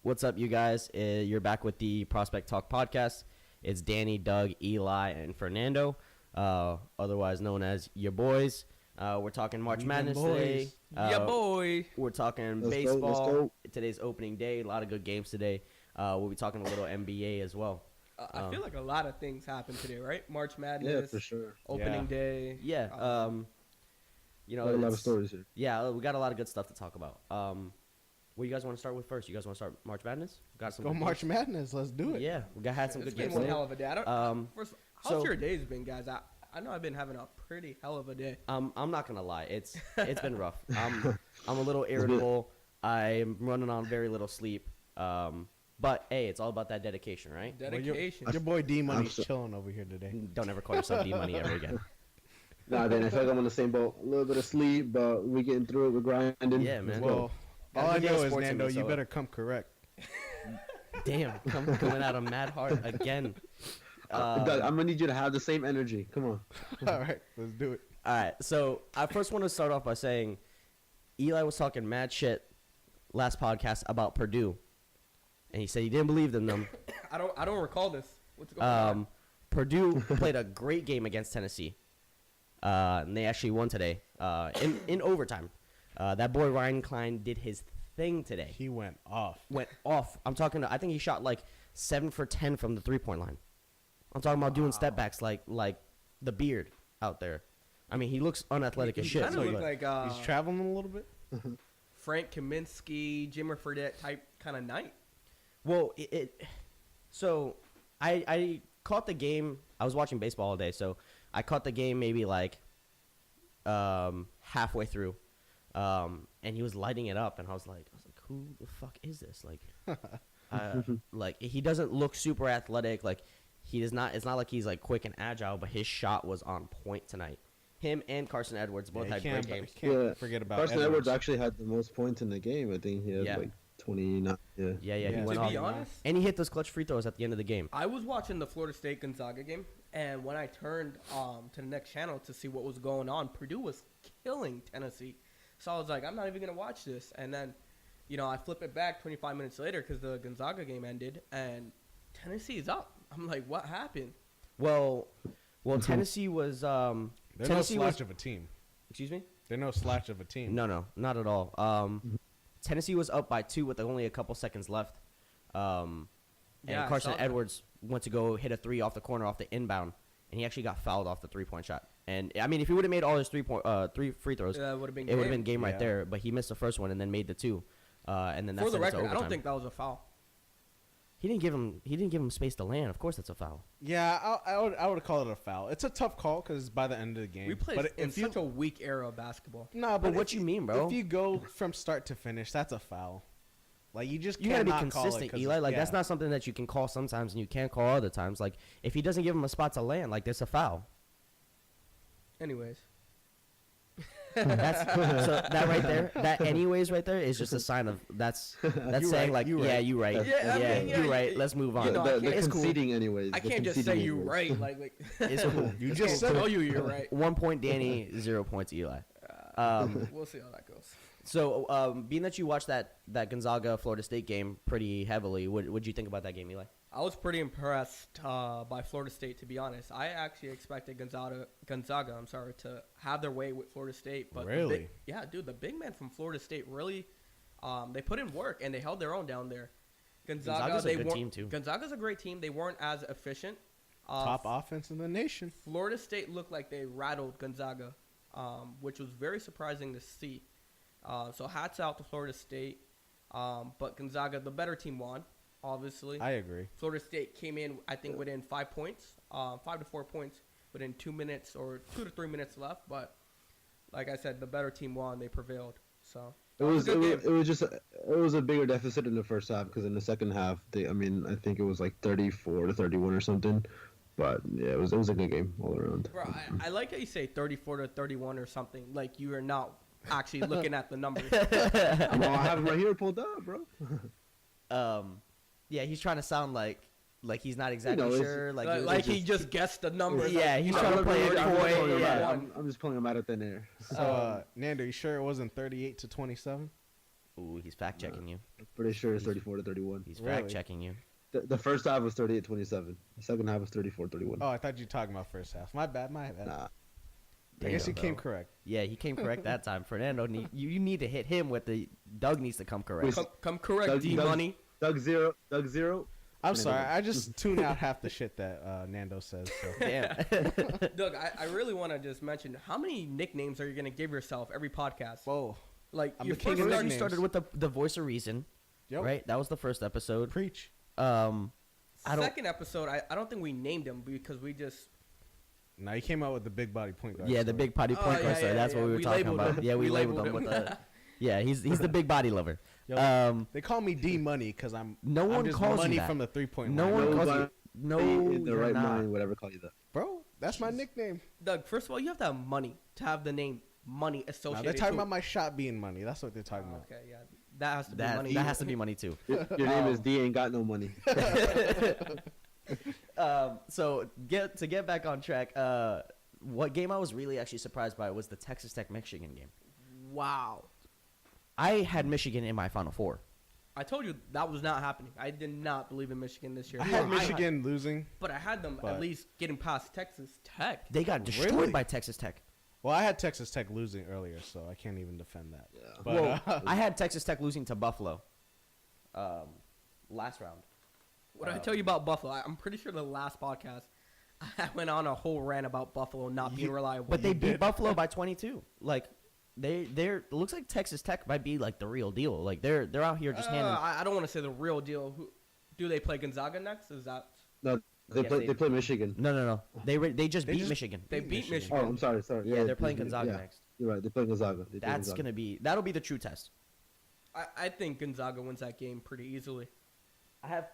What's up, you guys? You're back with the Prospect Talk podcast. It's Danny, Doug, Eli, and Fernando, otherwise known as your boys. We're talking March Madness today. Boy. We're talking Let's baseball. go. Today's opening day. A lot of good games today. We'll be talking a little NBA as well. I feel like a lot of things happened today, right? March Madness. Yeah, for sure. Opening day. Yeah. You know, a lot of stories here. Yeah, we got a lot of good stuff to talk about. What do you guys want to start with first? You guys want to start March Madness? Got some. Go March Madness. Let's do it. Yeah, we had some It's good been games one today. hell of a day. First, how's your days been, guys? I know I've been having a pretty hell of a day. I'm not gonna lie. It's been rough. I'm a little irritable. I'm running on very little sleep. But hey, it's all about that dedication, right? Dedication. Your boy D Money's chilling over here today. Don't ever call yourself D Money ever again. Nah, then I feel like I'm on the same boat. A little bit of sleep, but we're getting through it. We're grinding. Yeah, man. Well, all I know is, Nando, you better come correct. Damn, coming out of mad hard again. Doug, I'm gonna need you to have the same energy. Come on. All right, let's do it. All right, so I first want to start off by saying Eli was talking mad shit last podcast about Purdue, and he said he didn't believe in them. I don't recall this. What's going on? Purdue played a great game against Tennessee, and they actually won today in overtime. That boy Ryan Klein did his thing today. He went off. I'm talking. I think he shot like 7 for 10 from the 3-point line. I'm talking about doing step backs like the beard out there. I mean, he looks unathletic as shit. Kind of look like he's traveling a little bit. Frank Kaminsky, Jimmer Fredette type kind of night. Well, so I caught the game. I was watching baseball all day, so I caught the game maybe like halfway through. And he was lighting it up, and I was like, who the fuck is this? Like he doesn't look super athletic. Like he does not. It's not like he's like quick and agile, but his shot was on point tonight. Him and Carson Edwards both had great games. Can't forget about Carson Edwards actually had the most points in the game. I think he had like 29. Yeah. Yeah. He went To off. be honest, And he hit those clutch free throws at the end of the game. I was watching the Florida State Gonzaga game, and when I turned to the next channel to see what was going on, Purdue was killing Tennessee. So I was like, I'm not even going to watch this. And then, I flip it back 25 minutes later because the Gonzaga game ended, and Tennessee is up. I'm like, what happened? Well, Tennessee was. They're Tennessee no slouch of a team. Excuse me? They're no slouch of a team. No, not at all. Tennessee was up by 2 with only a couple seconds left. And Carson Edwards went to go hit a 3 off the corner off the inbound, and he actually got fouled off the 3-point shot. And I mean, if he would have made all his 3 free throws, it would have been game right there. But he missed the first one and then made the 2, and then that's for the record. I don't think that was a foul. He didn't give him space to land. Of course, that's a foul. Yeah, I would call it a foul. It's a tough call because by the end of the game, We played in such a weak era of basketball. No, But what you mean, bro? If you go from start to finish, that's a foul. Like you just You gotta be cannot call it consistent, 'cause Eli. Like yeah. that's not something that you can call sometimes and you can't call other times. Like if he doesn't give him a spot to land, like there's a foul. Anyways. That's so that right there. That anyways right there is just a sign of that's saying like you right. Yeah, I mean, you're right. Let's move on. The It's cool. conceding anyways. I the can't just say conceding you anyways. right. Like It's cool. You just said tell you're right. 1 point Danny, 0 points Eli. We'll see how that goes. So being that you watched that Gonzaga Florida State game pretty heavily, what did you think about that game, Eli? I was pretty impressed by Florida State, to be honest. I actually expected Gonzaga, to have their way with Florida State. But really? The big man from Florida State really, they put in work and they held their own down there. Gonzaga's a good team too. Gonzaga's a great team. They weren't as efficient. Top offense in the nation. Florida State looked like they rattled Gonzaga, which was very surprising to see. So hats out to Florida State. But Gonzaga, the better team, won. Obviously, I agree. Florida State came in, I think, within 5 points, 5 to 4 points within 2 minutes or 2 to 3 minutes left. But like I said, the better team won. They prevailed. So It was a bigger deficit in the first half because in the second half, I think it was like 34 to 31 or something. But yeah, it was a good game all around. Bro, I like how you say 34 to 31 or something. Like you are not actually looking at the numbers. I have them right here pulled up, bro. Yeah, he's trying to sound like he's not exactly sure. Like he just guessed the numbers. Yeah, he's trying to play it coy. I'm just pulling them out of thin air. So, Nando, you sure it wasn't 38 to 27? Ooh, he's fact checking you. I'm pretty sure it's 34-31. He's Really? fact checking you. The first half was 38-27. The second half was 34-31. Oh, I thought you were talking about first half. My bad. Nah. I guess you Damn, came though. correct. Yeah, he came correct that time. Fernando, you need to hit him with the. Doug needs to come correct. Come correct, D Money. Doug zero. I'm sorry. I just tune out half the shit that Nando says. So. Damn. Doug, I really want to just mention how many nicknames are you gonna give yourself every podcast? Whoa. Like I'm your the king first of start, You nicknames. started with the voice of reason, Yep. right? That was the first episode. Preach. I don't. second episode, I don't think we named him because we just Now you came out with the big body point guard. Yeah, the so- big potty Oh, point guard. yeah, So yeah, that's yeah. what we were We talking labeled about. him. Yeah, we We labeled labeled him him. with a. Yeah, he's the big body lover. Yo, they call me D Money because I'm. No I'm one just calls you money that. from the 3-point No line. one calls Nobody you. No, in the you're right not. mind would ever call you that. Bro, that's my nickname. Doug. First of all, you have to have money to have the name Money Now, associated. they're talking to about my shot being money. That's what they're talking about. Okay, yeah, that has to be That money. that has to be money too. Your name is D. Ain't got no money. So to get back on track, what game I was really actually surprised by was the Texas Tech Michigan game. Wow. I had Michigan in my Final Four. I told you that was not happening. I did not believe in Michigan this year. I had Michigan losing. but I had them but- at least getting past Texas Tech. They got destroyed Really? by Texas Tech. Well, I had Texas Tech losing earlier, so I can't even defend that. Yeah. But Well, I had Texas Tech losing to Buffalo. Last round. What did I tell you about Buffalo? I'm pretty sure the last podcast I went on a whole rant about Buffalo not being reliable. But they beat did. Buffalo by 22. Like they're it looks like Texas Tech might be like the real deal. Like they're out here just handing. I don't want to say the real deal. Do they play Gonzaga next? Is that No, they Yes, play. They play Michigan. No. They just They beat just- Michigan. they beat Michigan? Oh, I'm sorry. Yeah, they're playing Gonzaga yeah. next. You're right. They're playing Gonzaga. They play That's Gonzaga. that'll be the true test. I think Gonzaga wins that game pretty easily. I have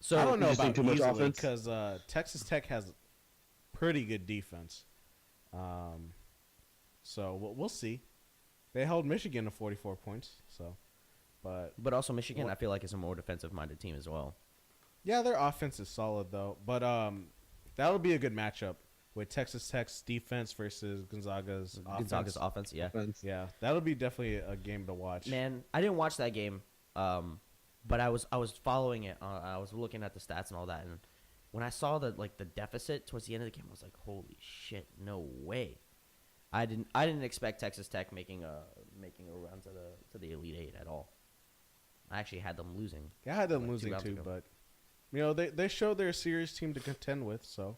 so I don't know You just about think too much easily offense? because Texas Tech has pretty good defense. So we'll see. They held Michigan to 44 points. So, but also Michigan I feel like is a more defensive minded team as well. yeah, their offense is solid though. But that'll be a good matchup with Texas Tech's defense versus Gonzaga's Gonzaga's offense, yeah. Offense. Yeah, that'll be definitely a game to watch. Man, I didn't watch that game, but I was following it. I was looking at the stats and all that, and when I saw the deficit towards the end of the game, I was like, "Holy shit, no way!" I didn't expect Texas Tech making a run to the Elite Eight at all. I actually had them losing. Yeah, I had them like 2 losing rounds too, ago. but they showed they're a serious team to contend with. So,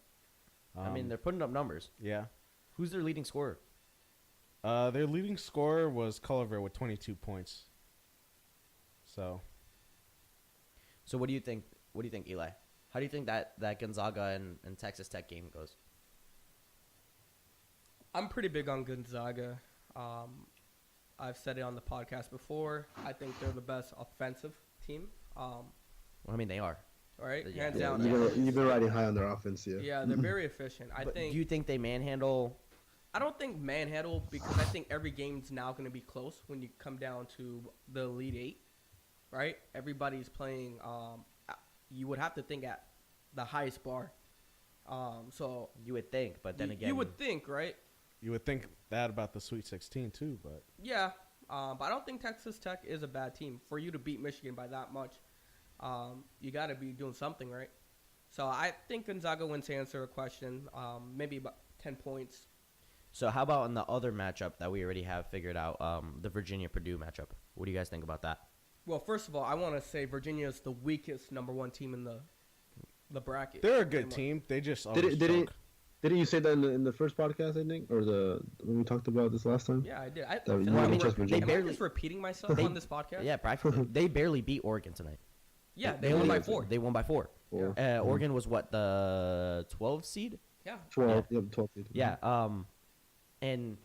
I mean, they're putting up numbers. yeah. Who's their leading scorer? Their leading scorer was Culliver with 22 points. So So what do you think? What do you think, Eli? How do you think that Gonzaga and Texas Tech game goes? I'm pretty big on Gonzaga. I've said it on the podcast before. I think they're the best offensive team. Well, I mean, they are. Right, Yeah. hands Yeah, down. you've been riding high on their offense, yeah. Yeah, they're very efficient. I But think. do you think they manhandle? I don't think manhandle because I think every game's now going to be close when you come down to the Elite Eight, right? Everybody's playing. You would have to think at the highest bar. So You would think, but then again, you would think, right? you would think that about the Sweet 16 too, but Yeah, but I don't think Texas Tech is a bad team. For you to beat Michigan by that much, you got to be doing something, right? So I think Gonzaga wins to answer a question. Maybe about 10 points. So how about in the other matchup that we already have figured out, the Virginia-Purdue matchup? What do you guys think about that? Well, first of all, I want to say Virginia is the weakest number one team in the bracket. they're a pretty good much. team. They just Did always it? Did it? choke. Didn't you say that in the first podcast? I think, or when we talked about this last time. Yeah, I did. That you wanna am trust Virginia? I barely- just repeating myself on this podcast? Yeah, practically. They barely beat Oregon tonight. Yeah, they won by 4. They won by 4. Or Oregon was what, the 12 seed? Yeah. 12. Yep, 12. Yeah. And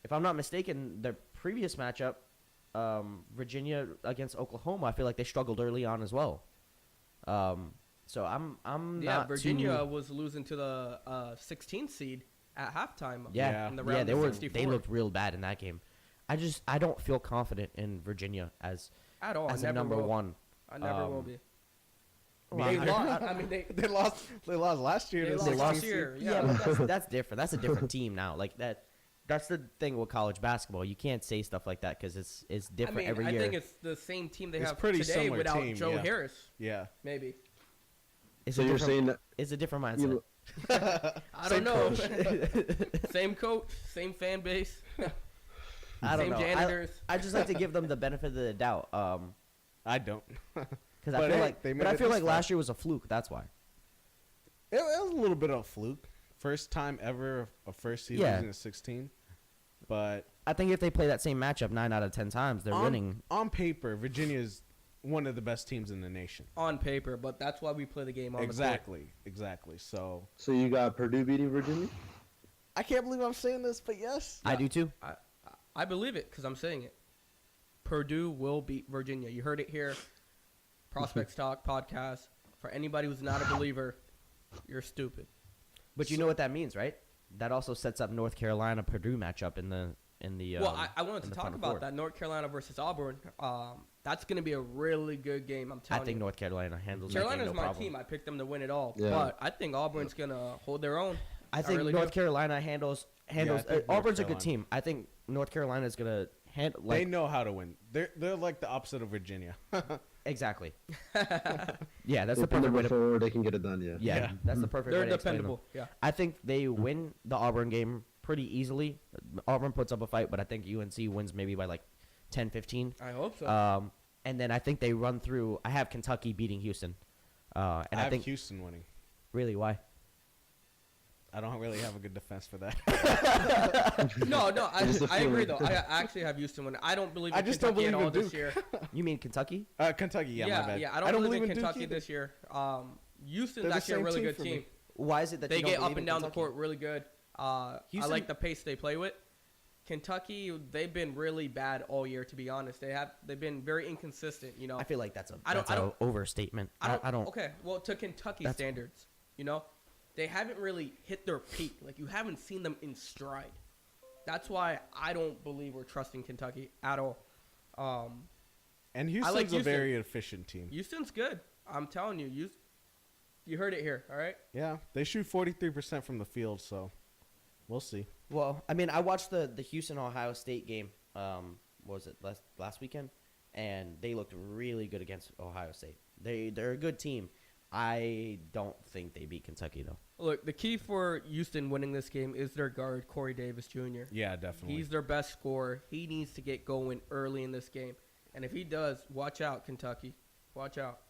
if I'm not mistaken, their previous matchup, Virginia against Oklahoma, I feel like they struggled early on as well. So I'm Yeah, not Virginia too, was losing to the 16th seed at halftime. yeah, in the yeah, round they of were 64. they looked real bad in that game. I don't feel confident in Virginia as at all. I a never number will. one. I never will be. Well, They I- lost. I mean, they They lost last year. They to lost the last 16th year. seed. Yeah, Yeah. but that's different. That's a different team now. Like that, That's the thing with college basketball. You can't say stuff like that because it's different every year. I think it's the same team they It's have pretty today similar without team, Joe yeah. Harris. Yeah. Maybe. It's So a you're different, saying that it's a different mindset. you, I don't know. Same coach, same fan base, I don't same know. janitors. I just like to give them the benefit of the doubt. I don't. Because I But feel hey, like, they made but I it feel this like far. last year was a fluke. That's why. It was a little bit of a fluke. First time ever a first season Yeah. in a 16. But I think if they play that same matchup 9 out of 10 times, they're winning. on paper, Virginia's one of the best teams in the nation. On paper, but that's why we play the game on Exactly. So so you got Purdue beating Virginia? I can't believe I'm saying this, but yes. I do too. the court. I believe it because I'm saying it. Purdue will beat Virginia. You heard it here. Prospects Talk podcast. For anybody who's not a believer, you're stupid. But you know what that means, right? That also sets up North Carolina Purdue matchup in the Well, I wanted in to the talk Final about Four. that North Carolina versus Auburn. That's going to be a really good game. I'm I telling think you. North Carolina handles Carolina's that game, no my problem. team. I picked them to win it all. Yeah. But I think Auburn's going to hold their own. I think really North do. Carolina handles I think North Auburn's a good Carolina. team. I think North Carolina is gonna handle They know how to win. They're like the opposite of Virginia. exactly. Yeah, that's the They've been there perfect way to. before. They can get it done. Yeah. Yeah, Yeah. that's the perfect They're way to explain them. dependable. Yeah. I think they win the Auburn game pretty easily. Auburn puts up a fight, but I think UNC wins maybe by like 10, 15. I hope so. And then I think they run through. I have Kentucky beating Houston, and I I have think Houston winning. really why. I don't really have a good defense for that. no, Just a I agree, feeling. though. I actually have Houston winning. I don't believe in I just don't Kentucky believe at all in this Duke. year. You mean Kentucky? Kentucky, yeah, my bad. I don't believe in Duke Kentucky either. this year. Houston's They're the actually a same really team good for me. team. Why is it that They you don't get believe up in and down the Kentucky? court really good. I Houston- like the pace they play with. Kentucky, they've been really bad all year. To be honest, they've been very inconsistent. You know, I feel like that's I don't- an overstatement. I don't. Okay, well, to Kentucky That's- standards, you know, they haven't really hit their peak. Like you haven't seen them in stride. That's why I don't believe we're trusting Kentucky at all. And Houston's like a Houston. very efficient team. Houston's good. I'm telling you, you heard it here. All right. Yeah, they shoot 43% from the field, so we'll see. Well, I mean, I watched the Houston Ohio State game. What was it last weekend? And they looked really good against Ohio State. They're a good team. I don't think they beat Kentucky though. Look, the key for Houston winning this game is their guard, Corey Davis Jr. Yeah, definitely. He's their best scorer. He needs to get going early in this game. And if he does, watch out, Kentucky. Watch out.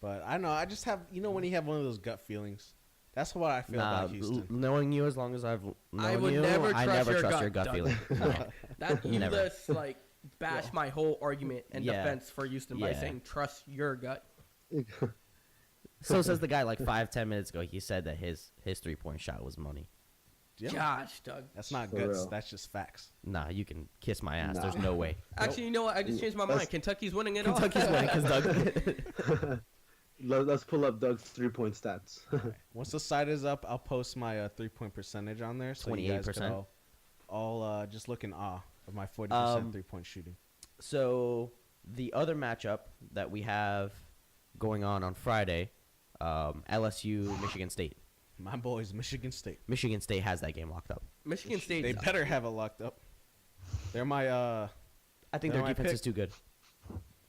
But I know, I just have, when you have one of those gut feelings. That's what I feel about Houston. Knowing you as long as I've known would you, never I trust never your trust gut, your gut Doug. feeling. No. That you Never. just bash my whole argument and Yeah. defense for Houston by Yeah. saying trust your gut. So says the guy 5-10 minutes ago. He said that his 3-point shot was money. Yeah. Gosh, Doug. That's not For guts. real. that's just facts. Nah, you can kiss my ass. Nah. There's no way. Actually, you know what? I just changed my mind. Kentucky's winning it all. Kentucky's winning because Doug. Let's pull up Doug's 3-point stats. Once the site is up, I'll post my 3-point percentage on there. So you guys can 28%. all just look in awe of my 40% 3-point shooting. So the other matchup that we have going on Friday, LSU Michigan State. My boys, Michigan State. Michigan State has that game locked up. Michigan State. They better have it locked up. They're my I think They're their my defense pick. is too good.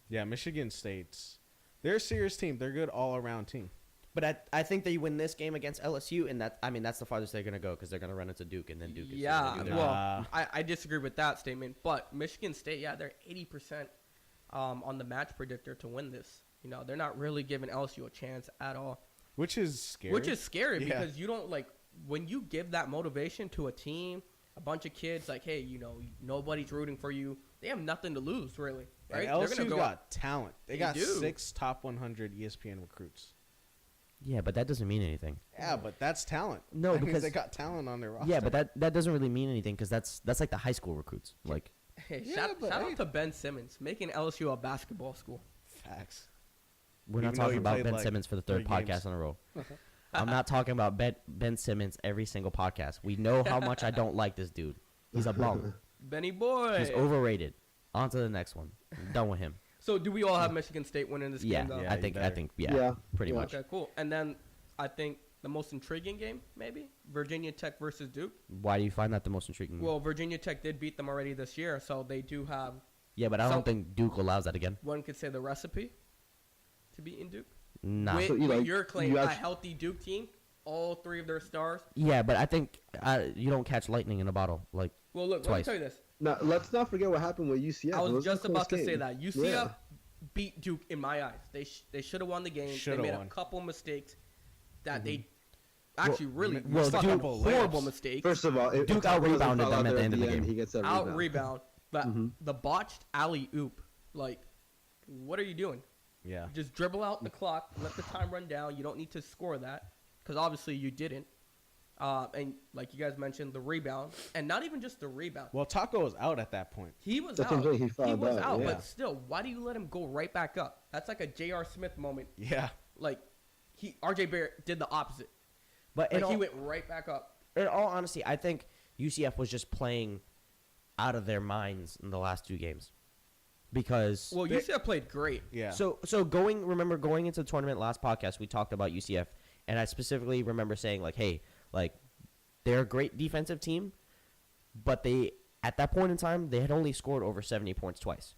Michigan State's. They're a serious team. They're a good all-around team. But I think they win this game against LSU, and that's the farthest they're gonna go because they're gonna run into Duke, and then Duke is Yeah, gonna do their well, I disagree with that statement. But Michigan State, they're 80% on the match predictor to win this. They're not really giving LSU a chance at all. Which is scary. Which is scary Yeah. because you don't when you give that motivation to a team, a bunch of kids hey, nobody's rooting for you. They have nothing to lose, really. Right? And They're LSU's gonna go got talent. They got do. 6 top 100 ESPN recruits. Yeah, but that doesn't mean anything. Yeah, but that's talent. No, That means because- they got talent on their roster. Yeah, but that doesn't really mean anything because that's like the high school recruits. Like Hey, Yeah, shout but out hey. to Ben Simmons making LSU a basketball school. Facts. we're not Even though talking he about played, Ben like, Simmons for the third 3 podcast games. in a row. I'm not talking about Ben Simmons every single podcast. We know how much I don't like this dude. He's a bum. Benny boy. He's overrated. On to the next one. I'm done with him. So do we all have Michigan State winning this Yeah, game though? Yeah, I you think better. yeah, pretty Yeah. much. Okay, cool. And then I think the most intriguing game, maybe Virginia Tech versus Duke. Why do you find that the most intriguing? Well, Virginia Tech did beat them already this year, so they do have. yeah, but I don't some- think Duke allows that again. One could say the recipe to beat in Duke. Nah. With, So, you with like- your claim, you a actu- healthy Duke team, all 3 of their stars. Yeah, but I think you don't catch lightning in a bottle. Like, Well, look, let me Twice. tell you this. Now, let's not forget what happened with UCF. I It was a just close about to say game. that UCF Yeah. beat Duke in my eyes. They should have won the game. Shoulda they made won. a couple mistakes that they actually really well, fucking Duke- horrible layups. mistakes. First of all, if Duke Tucker doesn't out-rebounded foul them out at there the end of the game. He gets that Out rebound. rebound, but Mhm. the botched alley oop. Like, what are you doing? Yeah. Just dribble out the clock, let the time run down. You don't need to score that because obviously you didn't. And like you guys mentioned, the rebound, and not even just the rebound. Well, Taco was out at that point. He was That's what I'm out. saying, he fouled was out, out, yeah. but still, why do you let him go right back up? That's like a J.R. Smith moment. Yeah. Like, R.J. Barrett did the opposite. but Like, he went right back up. in all honesty, I think UCF was just playing out of their minds in the last 2 games because Well, UCF played great. Yeah. So going into the tournament last podcast, we talked about UCF, and I specifically remember saying like, hey, like they're a great defensive team, but they at that point in time they had only scored over 70 points twice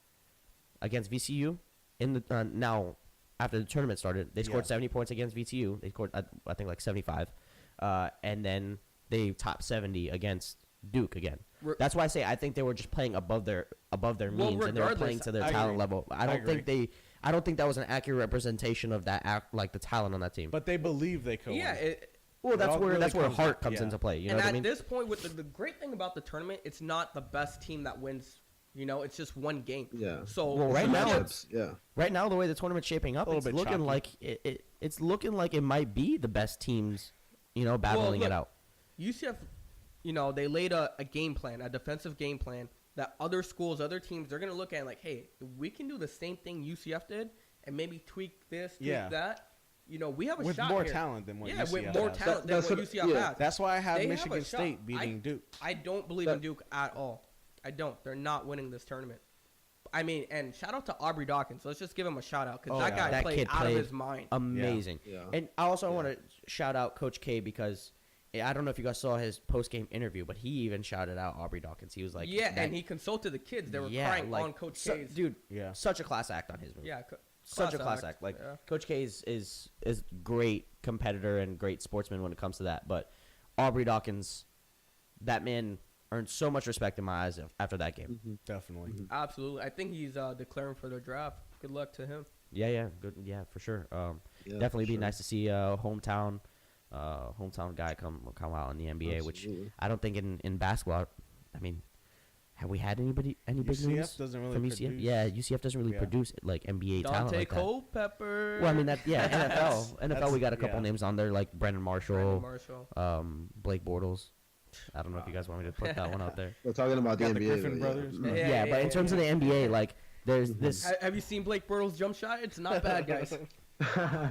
against VCU. In the now after the tournament started, they scored Yeah. 70 points against VCU. They scored I think like 75, and then they topped 70 against Duke again. That's why I say I think they were just playing above their Well, means, and they were playing regardless, to their I talent agree. level. I I don't think agree. I don't think that was an accurate representation of that like the talent on that team. But they believe they could Yeah, win. well, it that's all where really that's where comes heart down- comes yeah. into play. You know and what at I mean? this point, with the great thing about the tournament, it's not the best team that wins. You know, it's just one game. Yeah. So Well, right Some now matchups, yeah. Right now, the way the tournament's shaping up, A little it's bit looking choppy. like it's looking like it might be the best teams, battling look, it out. UCF, they laid a game plan, a defensive game plan that other schools, other teams, they're going to look at and like, hey, if we can do the same thing UCF did and maybe tweak this, tweak Yeah. that, we have a With shot more here. talent than what Yeah, UCF with more has. talent than That's what what- UCF yeah. has. That's why I have They have Michigan a shot. State beating Duke. I don't believe in Duke at all. I don't. They're not winning this tournament. I mean, and shout out to Aubrey Dawkins. Let's just give him a shout out because Oh, that yeah. guy That played kid out played of his mind. Amazing. Yeah. And I also want to shout out Coach K because I don't know if you guys saw his post game interview, but he even shouted out Aubrey Dawkins. He was like, yeah, that- and he consulted the kids. They were crying on Coach K's. dude. Yeah. Such a class act on his move. Yeah, Such a class act. Like yeah. Coach K is great competitor and great sportsman when it comes to that. But Aubrey Dawkins, that man earned so much respect in my eyes after that game. Definitely. Absolutely. I think he's declaring for the draft. Good luck to him. Yeah, good. Yeah, for sure. Yeah, Definitely for be sure. nice to see a hometown guy come out in the NBA. Which Absolutely. I don't think in basketball. I mean, have we had any big UCF news doesn't really from UCF? produce. Yeah, UCF doesn't really Yeah. produce like NBA talent Dante like that. Culpepper. Well, I mean that. Yeah, NFL. We got a couple yeah. names on there like Brandon Brandon Marshall, Marshall. Blake Bortles. I don't know if you guys want me to put that one out there. We're talking about the Got the NBA. Griffin though, brothers. Yeah. Yeah, Yeah, but in terms of the NBA, like there's this. Have you seen Blake Bortles' jump shot? It's not bad, guys. Yeah,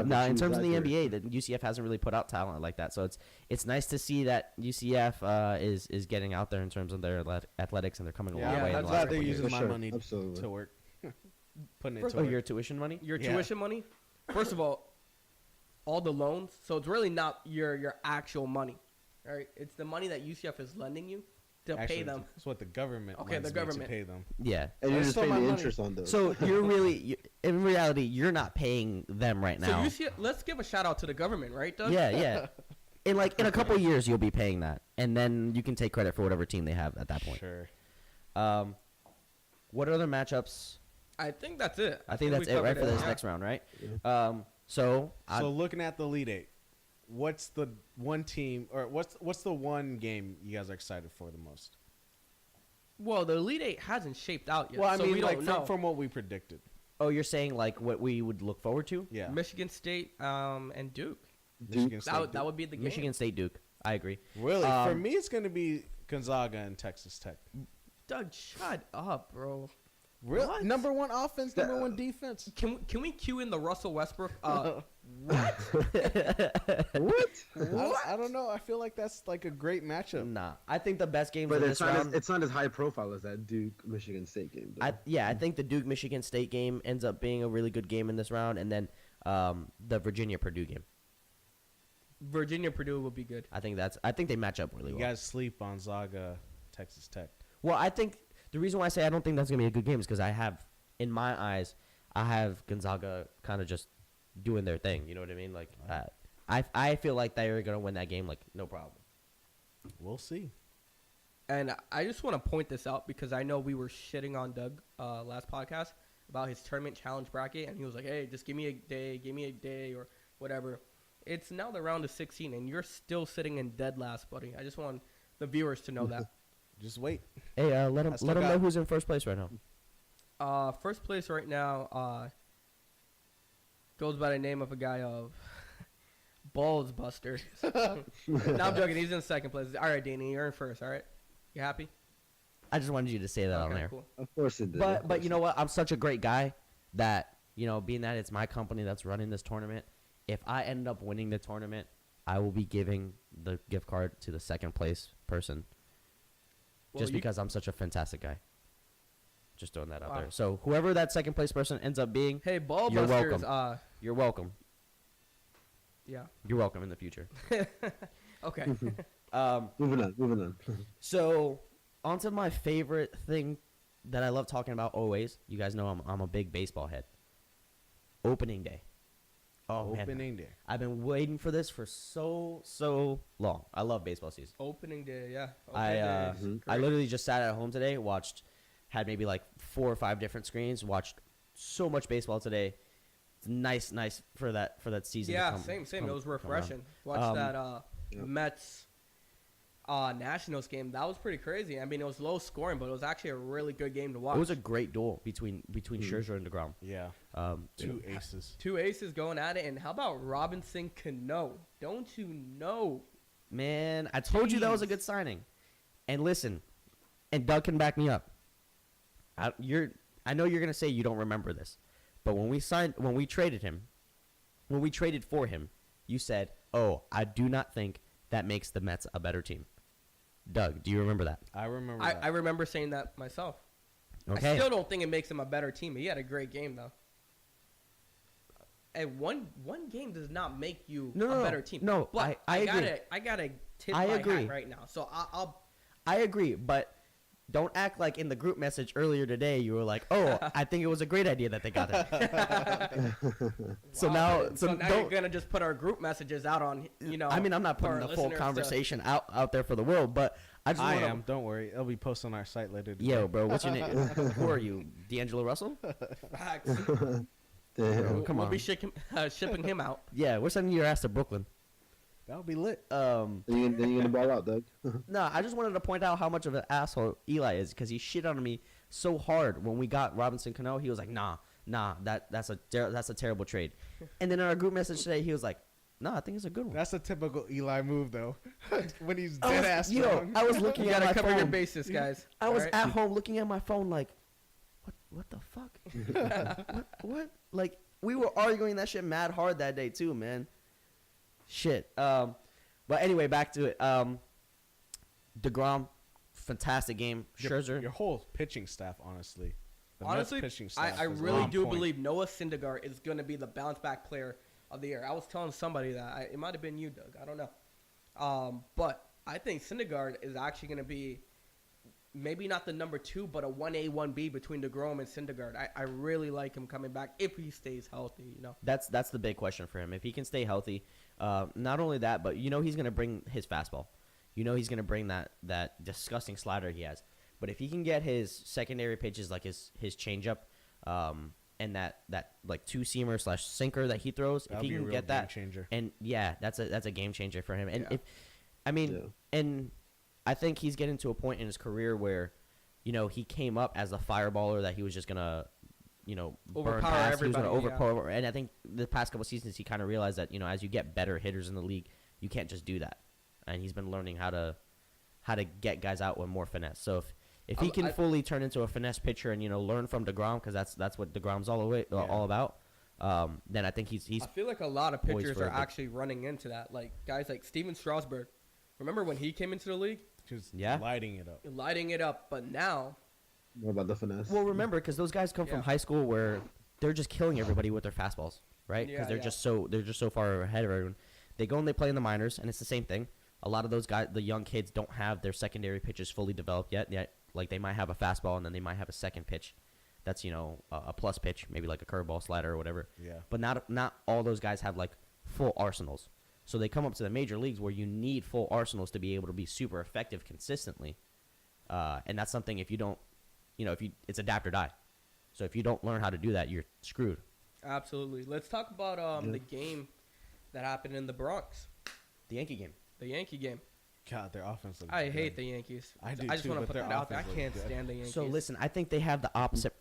No, in but terms of the she's NBA, that UCF hasn't really put out talent like that. So it's nice to see that UCF is getting out there in terms of their athletics and they're coming a long Yeah, way. in I'm the glad last they're couple using years. my For sure, money absolutely. to work. Putting it First to Oh, work. your tuition money? Your Yeah. tuition money, first of all the loans. So it's really not your actual money, right? It's the money that UCF is lending you to pay Actually, them. That's what the government Okay, lends the me to government. pay them. Yeah. And you're That's just still paying my the money. interest on those. So in reality, you're not paying them right So now. UCF, let's give a shout out to the government, right, Doug? Yeah. In a couple of years, you'll be paying that, and then you can take credit for whatever team they have at that point. Sure. What other matchups? I think that's it. I think that's we it, right, covered for this Yeah. next round, right? Yeah. So So looking at the Elite Eight, what's the one team or what's the one game you guys are excited for the most? Well, the Elite Eight hasn't shaped out yet. Well, I so mean, we like don't know. from what we predicted. oh, you're saying like what we would look forward to? Yeah. Michigan State and Duke. Michigan State. That would be the game. Michigan State, Duke. I agree. Really, for Um, me, it's going to be Gonzaga and Texas Tech. Doug, shut up, bro. Really, What? number one offense, number one defense. Can we cue in the Russell Westbrook? What? What? I don't know. I feel like that's like a great matchup. Nah, I think the best games But of it's this not, round. it's not as high profile as that Duke Michigan State game. Though. I think the Duke Michigan State game ends up being a really good game in this round, and then the Virginia Purdue game. Virginia Purdue will be good. I think they match up really You well. guys sleep on Zaga, Texas Tech. Well, I think the reason why I say I don't think that's gonna be a good game is because in my eyes, I have Gonzaga kind of just doing their thing. You know what I mean? Like, I feel like they're gonna win that game, like no problem. We'll see. And I just want to point this out because I know we were shitting on Doug last podcast about his tournament challenge bracket, and he was like, "Hey, just give me a day, or whatever." It's now the round of 16, and you're still sitting in dead last, buddy. I just want the viewers to know that. Just wait. Hey, let I him still know got- who's in first place right now. First place right now goes by the name of a guy of Balls Buster. No, I'm joking. He's in second place. All right, Danny, you're in first. All right, you happy? I just wanted you to say that on there. Cool. Of course it did. But you know what? I'm such a great guy that, you know, being that it's my company that's running this tournament, if I end up winning the tournament, I will be giving the gift card to the second place person. Well, Just you- because I'm such a fantastic guy. Just throwing that out Wow. there. So whoever that second place person ends up being, Hey, Ball You're Busters. welcome. You're welcome. Yeah. You're welcome in the future. Okay. moving on. So, on to my favorite thing that I love talking about always. You guys know I'm a big baseball head. Opening day. Oh, man. Opening day. I've been waiting for this for so long. I love baseball season. Opening day, yeah. I Opening day is I great. literally just sat at home today, had maybe like 4 or 5 different screens, watched so much baseball today. It's nice for that season. to Yeah, come- same. come- It was come around. refreshing. Watch Um, that yeah. Mets Nationals game. That was pretty crazy. I mean, it was low scoring, but it was actually a really good game to watch. It was a great duel between Scherzer and DeGrom. Yeah. Two aces. Two aces going at it, and how about Robinson Cano? Don't you know? Man, I told you that was a Jeez. good signing. And listen, and Doug can back me up. I know you're gonna say you don't remember this, but when we traded for him, you said, "Oh, I do not think that makes the Mets a better team." Doug, do you remember that? I remember I that. remember saying that myself. Okay. I still don't think it makes him a better team. He had a great game though. And one game does not make you No, a no, better team. no, but I agree. I gotta tip I my agree. hat right now. So I'll I agree, but don't act like in the group message earlier today you were like, "Oh, I think it was a great idea that they got that." So Wow, now, so you're don't. gonna just put our group messages out on I mean, I'm not for putting our the full listeners to- conversation out there for the world, but I just I want am. Don't worry. It'll be posted on our site later today. Yo, bro, what's your name? Who are you, D'Angelo Russell? Facts. Damn. Come we'll on. be shipping him out. Yeah, we're sending your ass to Brooklyn. That'll be lit. Then you're gonna ball out, Doug. No, I just wanted to point out how much of an asshole Eli is because he shit on me so hard when we got Robinson Cano. He was like, "Nah, that's a terrible trade." And then in our group message today, he was like, "No, I think it's a good one." That's a typical Eli move, though. When he's I dead was- ass yo, wrong. I was looking You at gotta my cover phone. your bases, guys. I was Alright? at home looking at my phone like, what the fuck? what? Like, we were arguing that shit mad hard that day too, man. Shit. But anyway, back to it. DeGrom, fantastic game. Scherzer. Your whole pitching staff, honestly. The Mets Honestly, pitching staff I was really on do point. believe Noah Syndergaard is going to be the bounce back player of the year. I was telling somebody that it might have been you, Doug. I don't know. But I think Syndergaard is actually going to be maybe not the number 2, but a 1A, 1B between DeGrom and Syndergaard. I really like him coming back if he stays healthy, you know. That's the big question for him. If he can stay healthy, not only that, but he's going to bring his fastball. He's going to bring that disgusting slider he has. But if he can get his secondary pitches like his changeup, and that like 2-seamer / sinker that he throws, That'll if he be a can real get that, game changer. and yeah, that's a game changer for him. And Yeah. and I think he's getting to a point in his career where, he came up as a fireballer that he was just gonna, burn Overpower past. He was gonna everybody, yeah. overpower, and I think the past couple seasons he kind of realized that as you get better hitters in the league, you can't just do that, and he's been learning how to get guys out with more finesse. So if he can fully turn into a finesse pitcher and learn from DeGrom, because that's what DeGrom's all about, then I think he's I feel like a lot of poised pitchers for are a big- actually running into that. Like guys like Steven Strasburg. Remember when he came into the league? Just Yeah. lighting it up. Lighting it up, but now What about the finesse? Well, remember, because those guys come from Yeah. high school where they're just killing everybody with their fastballs, right? Because Yeah, they're yeah. just so far ahead of everyone. They go and they play in the minors, and it's the same thing. A lot of those guys, the young kids, don't have their secondary pitches fully developed yet. Like they might have a fastball, and then they might have a second pitch that's, a plus pitch, maybe like a curveball, slider, or whatever. Yeah. But not all those guys have like full arsenals. So they come up to the major leagues where you need full arsenals to be able to be super effective consistently. And that's something if you don't, it's adapt or die. So if you don't learn how to do that, you're screwed. Absolutely. Let's talk about the game that happened in the Bronx. The Yankee game. The Yankee game. God, their offense. I hate the Yankees. I do just too, want to but put their that out there. I offense can't looks good. stand the Yankees. So listen, I think they have the opposite.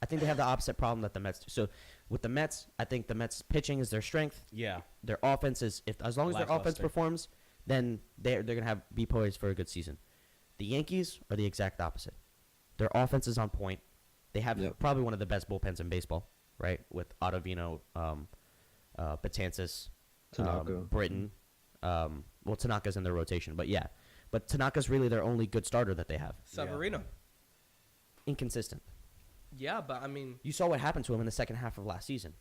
I think they have the opposite problem that the Mets do. So with the Mets, I think the Mets pitching is their strength. Yeah. Their offense is as long as their offense Lackluster. performs, then they're gonna be poised for a good season. The Yankees are the exact opposite. Their offense is on point. They have probably one of the best bullpens in baseball, right? With Ottavino, Betances, Tanaka. Britton. Well, Tanaka's in their rotation, but yeah. But Tanaka's really their only good starter that they have. Severino. Inconsistent. Yeah, but I mean, You saw what happened to him in the second half of last season.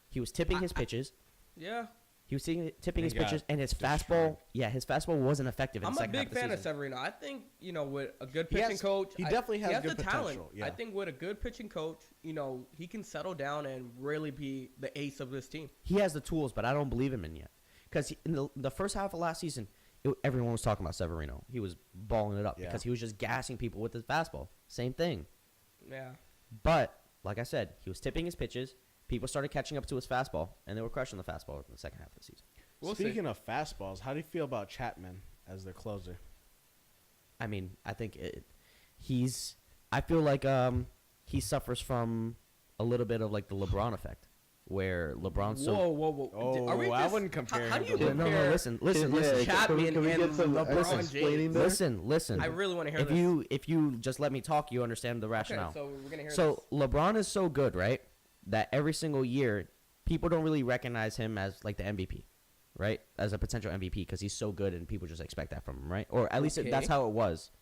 He was tipping his pitches. yeah. He was tipping his He got pitches, and his destroyed. fastball. Yeah, his fastball wasn't effective in I'm the a second half big of the fan of season. Severino. I think, with a good He pitching has- coach. he definitely has he good the talent. potential, yeah. I think with a good pitching coach, he can settle down and really be the ace of this team. He has the tools, but I don't believe him in yet. Because in the first half of last season, everyone was talking about Severino. He was balling it up Yeah. because he was just gassing people with his fastball. Same thing. Yeah. But, like I said, he was tipping his pitches. People started catching up to his fastball, and they were crushing the fastball in the second half of the season. We'll see. Speaking of fastballs, how do you feel about Chapman as their closer? I mean, I think I feel like he suffers from a little bit of like the LeBron effect, where LeBron's so. Whoa. Oh, Are we I just- wouldn't compare How him do you to No, compare? listen. Chapman can we and get some LeBron explaining James. there? Listen. I really want to hear If this. if you just let me talk, you understand the rationale. Okay, so we're gonna hear So LeBron is so good, right? That every single year, people don't really recognize him as like the MVP, right? As a potential MVP because he's so good and people just expect that from him, right? Or at least Okay. that's how it was,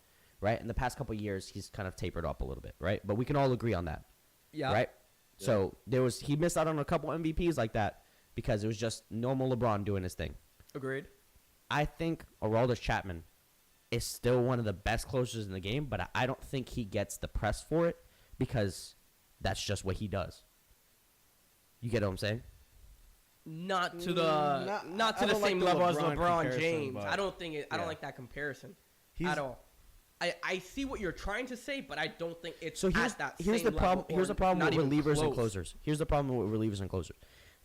right? In the past couple of years, he's kind of tapered up a little bit, right? But we can all agree on that, this. Yeah. right? So he missed out on a couple MVPs like that because it was just normal LeBron doing his thing. Agreed. I think Aroldis Chapman is still one of the best closers in the game, but I don't think he gets the press for it because that's just what he does. You get what I'm saying? Not to the not- to I the don't like same the level as LeBron LeBron comparison, James. but- I don't think I Yeah. don't like that comparison He's- at all. I see what you're trying to say, but I don't think it's So here's at that here's same the problem. level Here's or the problem not with even relievers and close. closers. Here's the problem with relievers and closers.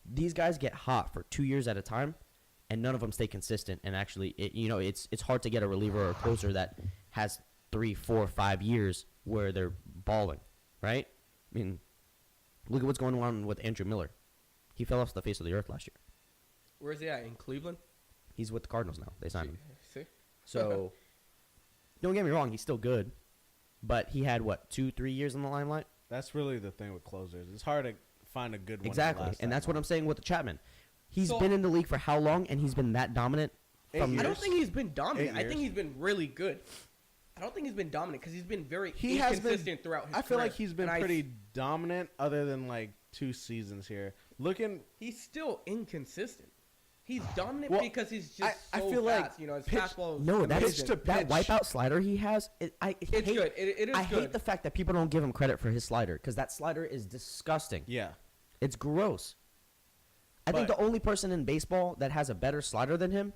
These guys get hot for 2 years at a time, and none of them stay consistent. And actually, it's hard to get a reliever or a closer that has 3, 4, 5 years where they're balling, right? I mean, look at what's going on with Andrew Miller. He fell off the face of the earth last year. Where is he at? In Cleveland? He's with the Cardinals now. They signed him. See? So, don't get me wrong, he's still good, but he had 2, 3 years in the limelight. That's really the thing with closers. It's hard to find a good one. that Exactly, lasts and that that's what long. I'm saying with Chapman. He's So- been in the league for how long, and he's been that dominant. 8 From years. I don't think he's been dominant. 8 I think years. he's been really good. I don't think he's been dominant because he's been very He has been. inconsistent throughout his I feel career. like he's been And pretty dominant, other than like 2 seasons here. Looking, He's still inconsistent. He's dominant Well, because he's just I so feel like fast. His pitch- fastball is No, that pitch is amazing. to that pitch. wipeout slider he has. It's good. It is I good. hate the fact that people don't give him credit for his slider because that slider is disgusting. yeah, It's gross. I think But- the only person in baseball that has a better slider than him,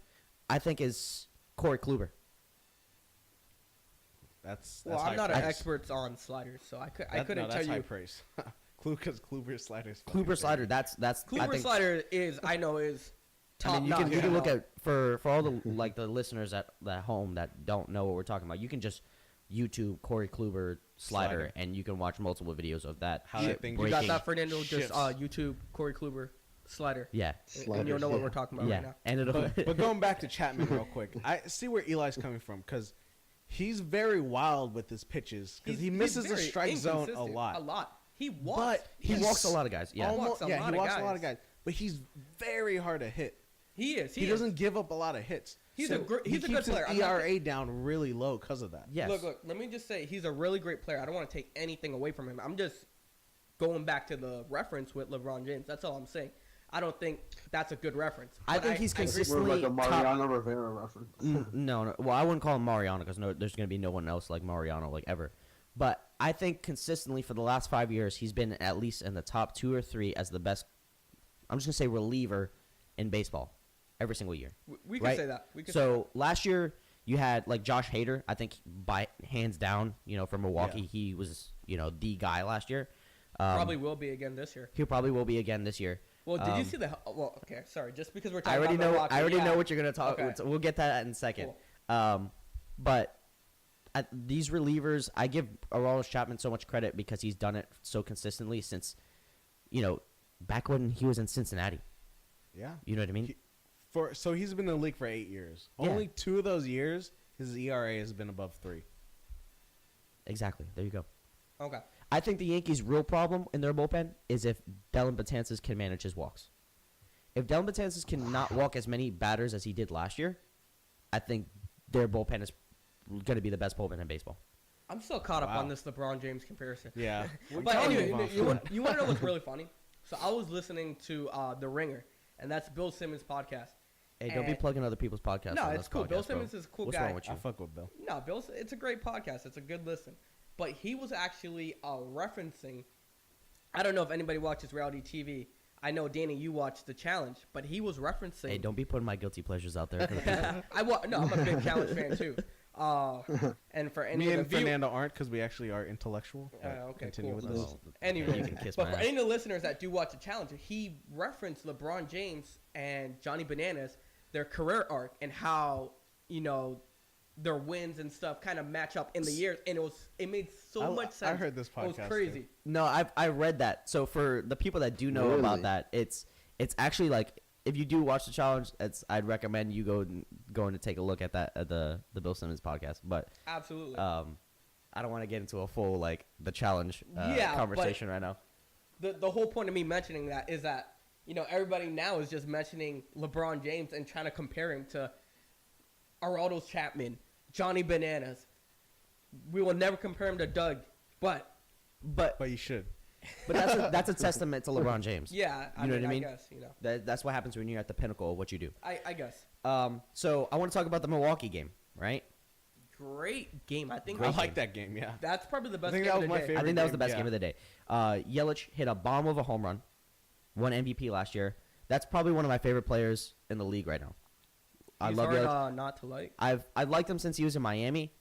I think, is Corey Kluber. that's. Well, high I'm not an praise. expert on sliders, so I couldn't no, tell that's high you. praise. Because Kluber's sliders. Kluber slider. That's I Kluber think, slider is top I mean, notch. you can look at for all the like the listeners at home that don't know what we're talking about. You can just YouTube Corey Kluber slider, Slider. and you can watch multiple videos of that. How that thing You breaking. got that, Fernando? Just shifts. YouTube Corey Kluber slider. Yeah, And you'll know what we're talking about yeah, right now. and it'll. But going back to Chapman real quick, I see where Eli's coming from because he's very wild with his pitches because he He's misses the very strike zone a inconsistent. lot. A lot. He walks. But he he's walks a lot of guys. Yeah, walks a yeah, lot he of walks a lot of guys. guys, but he's very hard to hit. He is. He doesn't give up a lot of hits. He's So a he good keeps player. I'm his not- ERA down really low because of that. yes. Look. Let me just say, he's a really great player. I don't want to take anything away from him. I'm just going back to the reference with LeBron James. That's all I'm saying. I don't think that's a good reference. I But think he's agree. consistently We're like a top. Mariano Rivera reference. No. Well, I wouldn't call him Mariano because there's going to be no one else like Mariano like ever. But I think consistently for the last 5 years, he's been at least in the top 2 or 3 as the best. I'm just going to say reliever in baseball every single year. We can right? say that. We can say So last year you had like Josh Hader. I think by hands down, from Milwaukee, he was the guy last year. that. Probably will be again this year. He probably will be again this year. Well, did you see the? Well, okay, sorry. Just because we're talking I already about know. Milwaukee, I already yeah. know what you're gonna talk. Okay. We'll get that in a second. But these relievers, I give Aroldis Chapman so much credit because he's done it so consistently since, back when he was in Cincinnati. Yeah. You know what I mean? So he's been in the league for 8 years. Yeah. Only 2 of those years, his ERA has been above 3. Exactly. There you go. Okay. I think the Yankees' real problem in their bullpen is if Dellin Betances can manage his walks. If Dellin Betances cannot walk as many batters as he did last year, I think their bullpen is going to be the best bullpen in baseball. I'm still caught up Wow. on this LeBron James comparison. Yeah. But anyway, you want to know what's really funny? So I was listening to The Ringer, and that's Bill Simmons' podcast. Hey, don't be And- plugging other people's podcasts. No, on it's this cool. Bill podcast, bro. Simmons is a cool What's guy. wrong with you? I fuck with Bill. No, it's a great podcast. It's a good listen. But he was actually referencing. I don't know if anybody watches reality TV. I know, Danny, you watch The Challenge, but he was referencing. Hey, don't be putting my guilty pleasures out there. For the people. No, I'm a big Challenge fan too. And for any Me of and the viewers, Fernando aren't because we actually are intellectual. but okay, continue cool. with this. Well, anyway, you can kiss but my for ass. any of the listeners that do watch The Challenge, he referenced LeBron James and Johnny Bananas, their career arc, and how their wins and stuff kind of match up in the years, and it made so much sense. I heard this podcast. It was crazy. No, I read that. So for the people that do know Really? about that, it's actually like if you do watch the challenge, I'd recommend you going to take a look at that at the Bill Simmons podcast. But Absolutely. I don't want to get into a full like the challenge Yeah, conversation right now. The whole point of me mentioning that is that everybody now is just mentioning LeBron James and trying to compare him to Aroldis Chapman, Johnny Bananas. We will never compare him to Doug, but But But you should. that's a testament to LeBron James. yeah, You know what I mean? I guess That's what happens when you're at the pinnacle of what you do. I guess. So I want to talk about the Milwaukee game, right? Great game. I think I like that game. Yeah. that's probably the best think game that of was the my day. favorite. I think that was the game, best yeah. game of the day. Yelich hit a bomb of a home run, won MVP last year. That's probably one of my favorite players in the league right now. I He's love hard, Yelich. not to like. I've liked him since he was in Miami.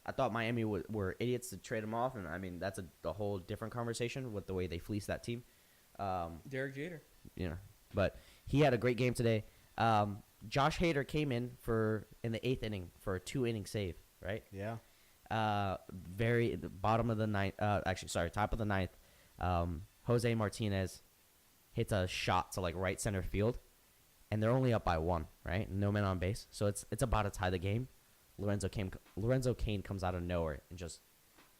I thought Miami were idiots to trade him off, and I mean that's a whole different conversation with the way they fleeced that team. Derek Jeter. But he had a great game today. Josh Hader came in the 8th inning for a 2-inning save, right? Yeah. The bottom of the ninth. Top of the ninth. Jose Martinez hits a shot to like right center field, and they're only up by 1, right? No men on base, so it's about to tie the game. Lorenzo Cain comes out of nowhere and just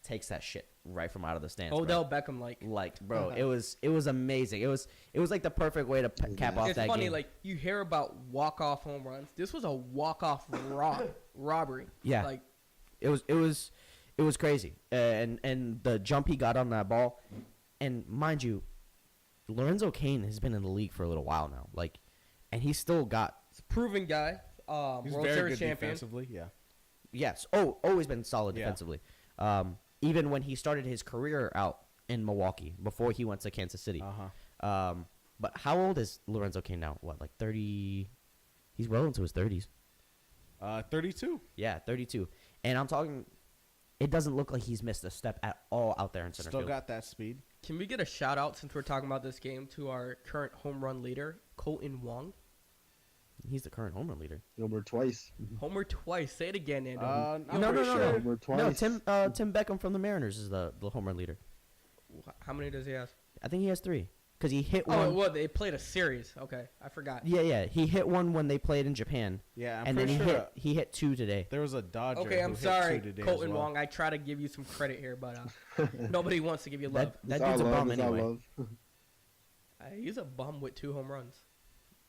takes that shit right from out of the stands. Odell Beckham like. bro, it was amazing. It was like the perfect way to cap off It's that funny, game. like you hear about walk-off home runs. This was a walk-off robbery. Yeah. Like It was crazy, and the jump he got on that ball, and mind you, Lorenzo Cain has been in the league for a little while now, like, and he's still got it's a proven guy. He's World very Series good champion. defensively. Yeah. always been solid Yeah. defensively. Even when he started his career out in Milwaukee before he went to Kansas City. But how old is Lorenzo Cain now? What, like 30? He's well into his 30s. 32. Yeah, 32. And I'm talking. It doesn't look like he's missed a step at all out there in center Still field. got that speed. Can we get a shout out since we're talking about this game to our current home run leader, Colton Wong? He's the current home run leader. Homer twice. Homer twice. Say it again, Nando. I'm No, pretty no, sure. no. Homer twice. No, Tim Beckham from the Mariners is the home run leader. How many does he have? I think he has 3 because he hit Oh, one. well, they played a series. Okay, I forgot. Yeah. He hit one when they played in Japan, Yeah, I'm and then pretty he sure he hit 2 today. there was a Dodger. Okay, I'm who hit sorry, 2 today as Colton well. Wong. I try to give you some credit here, but nobody wants to give you love. That It's all dude's a love, bum it's all anyway. love. He's a bum with 2 home runs.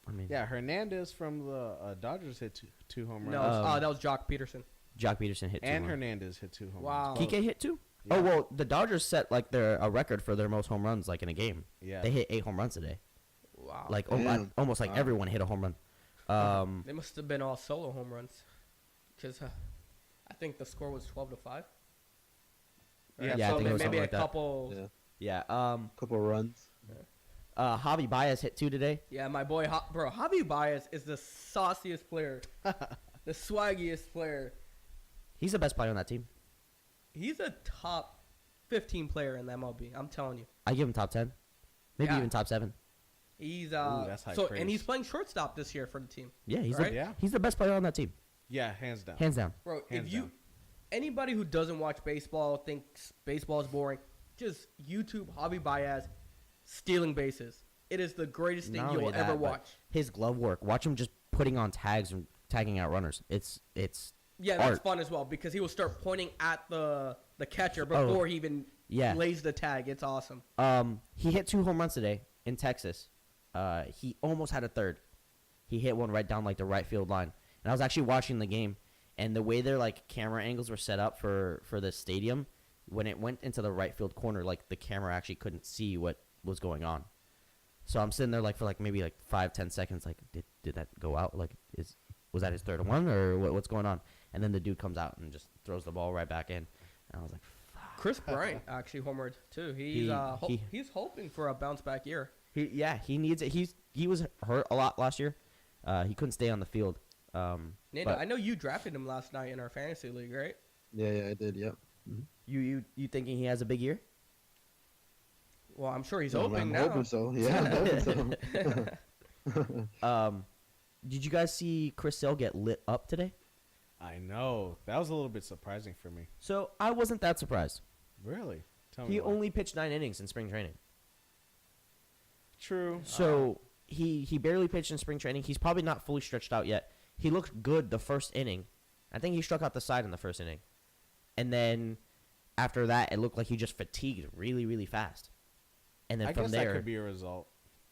I mean, Yeah, Hernandez from the Dodgers hit two home runs. No, that was Jock Peterson. Jock Peterson hit 2. and home runs. Hernandez hit 2 home Wow. runs. Kike hit 2. Yeah. Oh well, the Dodgers set like a record for their most home runs like in a game. Yeah. They hit 8 home runs today. Wow. Like Damn. almost like Wow. everyone hit a home run. They must have been all solo home runs, because I think the score was 12-5. Yeah, Yeah, I so think it was maybe something a like that. couple. Yeah, Yeah. couple runs. Javi Baez hit 2 today. Yeah, my boy, bro, Javi Baez is the sauciest player, the swaggiest player. He's the best player on that team. He's a top 15 player in the MLB. I'm telling you. I give him top 10, maybe Yeah. even top 7. He's that's high so praise. and he's playing shortstop this year for the team. Yeah, he's Right? Yeah. he's the best player on that team, Yeah, hands down. hands down. Bro, Hands if you down. anybody who doesn't watch baseball thinks baseball is boring, just YouTube Javi Baez stealing bases. It is the greatest thing Not you will only ever that, but watch. His glove work. Watch him just putting on tags and tagging out runners. It's Yeah, that's art. fun as well because he will start pointing at the catcher Oh, before he even yeah. lays the tag. It's awesome. He hit 2 home runs today in Texas. He almost had a third. He hit one right down like the right field line. And I was actually watching the game, and the way their like camera angles were set up for the stadium, when it went into the right field corner, like the camera actually couldn't see what was going on. So I'm sitting there like for like maybe like 5-10 seconds, like did that go out? Like was that his third one or what's going on? And then the dude comes out and just throws the ball right back in. And I was like, Chris Bryant actually homered too. He's hoping for a bounce back year. he needs it. He was hurt a lot last year. He couldn't stay on the field. Nando, But I know you drafted him last night in our fantasy league, right? Yeah, I did. Yep. you thinking he has a big year? Well, I'm sure he's I'm hoping now. hoping so. Yeah, I'm hoping so. Did you guys see Chris Sale get lit up today? I know. That was a little bit surprising for me. So I wasn't that surprised. Really? Tell me He why. only pitched 9 innings in spring training. True. So he barely pitched in spring training. He's probably not fully stretched out yet. He looked good the first inning. I think he struck out the side in the first inning. And then after that, it looked like he just fatigued really, really fast. And then I from guess there, that could be a result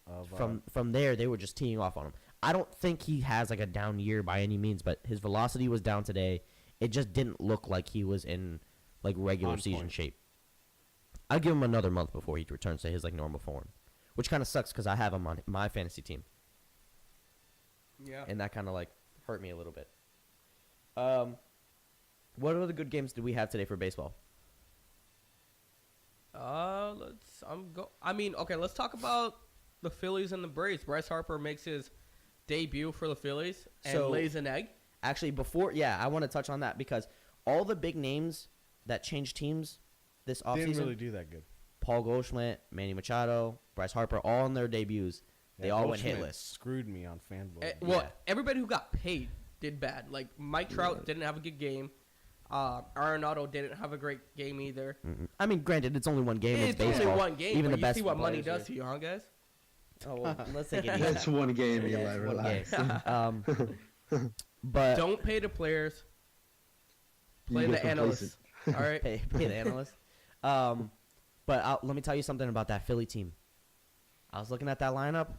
of from there, they were just teeing off on him. I don't think he has like a down year by any means, but his velocity was down today. It just didn't look like he was in like regular On season point. shape. I'll give him another month before he returns to his like normal form, which kind of sucks because I have him on my fantasy team, Yeah. and that kind of like hurt me a little bit. What other good games do we have today for baseball? Let's talk about the Phillies and the Braves. Bryce Harper makes his debut for the Phillies and So- lays an egg. Actually, I want to touch on that because all the big names that changed teams this didn't offseason, really do that good. Paul Goldschmidt, Manny Machado, Bryce Harper, all in their debuts, they Yeah, all went Goldschmidt hitless. Screwed me on Fanboy. Yeah. Everybody who got paid did bad. Like Mike Trout didn't have a good game. Arenado didn't have a great game either. I mean, granted, it's only one game. It's It's baseball. only one game. Even but the you best see what money players does to you, huh, guys? Oh, well, let's take it easy. It's one game, Yeah, Eli. it's one Relax. game. But Don't pay the players. You Play get the analysts. All right. pay the analyst. But let me tell you something about that Philly team. I was looking at that lineup.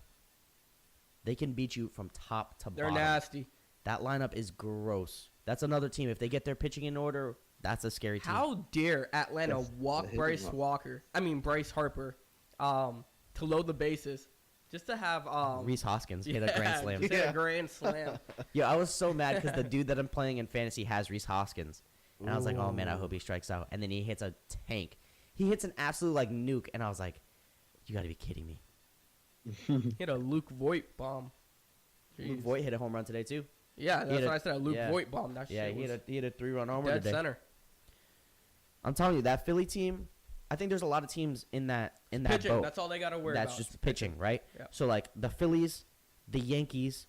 They can beat you from top to They're bottom. nasty. That lineup is gross. That's another team. If they get their pitching in order, that's a scary team. How dare Atlanta Yes, walk I hate Bryce them up. Bryce Harper, to load the bases, just to have Reese Hoskins hit a grand slam. just hit a grand slam. Yeah, I was so mad because the dude that I'm playing in fantasy has Reese Hoskins. And I was like, oh, man, I hope he strikes out. And then he hits a tank. He hits an absolute, like, nuke. And I was like, you got to be kidding me. Hit a Luke Voigt bomb. Luke Jeez. Voigt hit a home run today, too. Yeah, He that's hit a- what I said. A Luke yeah. Voigt bomb. That Yeah, shit was he hit a 3-run homer dead today. center. I'm telling you, that Philly team, I think there's a lot of teams in that Pitching. boat. That's all they got to worry That's about. just pitching, right? Yeah. So, like, the Phillies, the Yankees,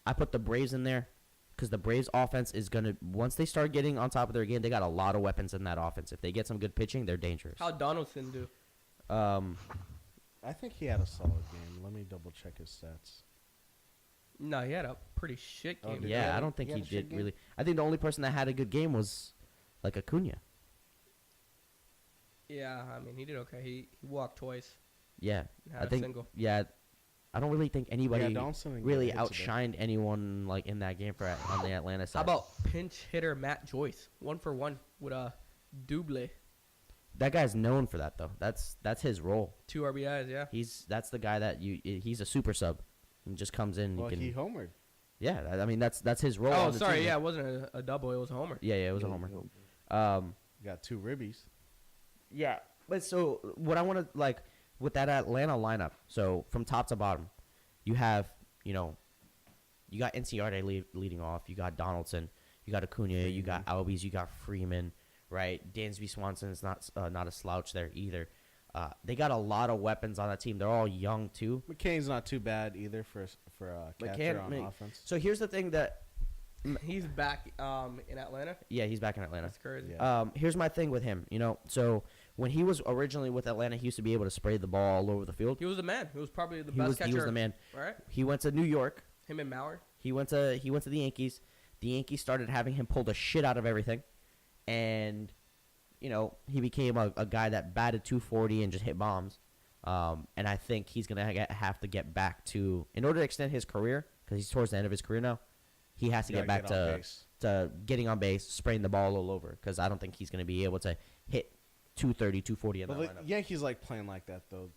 I put the Braves in there because the Braves offense is going to, once they start getting on top of their game, they got a lot of weapons in that offense. If they get some good pitching, they're dangerous. How Donaldson do? I think he had a solid game. Let me double check his stats. No, he had a pretty shit Oh, game. did he Yeah, have I a- don't think he he had a shit did game? really. I think the only person that had a good game was, like, Acuna. Yeah, I mean, he did okay. He walked twice. Yeah, Had I a think. single. Yeah, I don't really think anybody Donaldson didn't really get a hit today. outshined anyone like in that game on the Atlanta side. How about pinch hitter Matt Joyce? 1 for 1 with a double. that guy's known for that though. That's his role. 2 RBIs, yeah. That's the guy that he's a super sub and just comes in. Well, and he homered. yeah, I mean that's his role. Oh, on the sorry, team. yeah, it wasn't a double, it was a homer. Yeah, it was a homer. Got 2 ribbies. Yeah, but so what I want to like with that Atlanta lineup. So from top to bottom, you have you got Inciarte leading off. You got Donaldson. You got Acuna. You got Albies. You got Freeman. Right, Dansby Swanson's not a slouch there either. They got a lot of weapons on that team. They're all young too. McCain's not too bad either for catcher on offense. So here's the thing that He's back in Atlanta. yeah, he's back in Atlanta. That's crazy. Yeah. Here's my thing with him. So when he was originally with Atlanta, he used to be able to spray the ball all over the field. He was the man. He was probably the best catcher. He was the man. Right? He went to New York. Him and Mauer. He went to the Yankees. The Yankees started having him pull the shit out of everything, and he became a guy that batted 240 and just hit bombs. And I think he's gonna have to get back to, in order to extend his career, because he's towards the end of his career now. He has to get back to getting on base, spraying the ball all over, because I don't think he's gonna be able to hit 230, 240 in that But lineup. Yankees like playing like that though.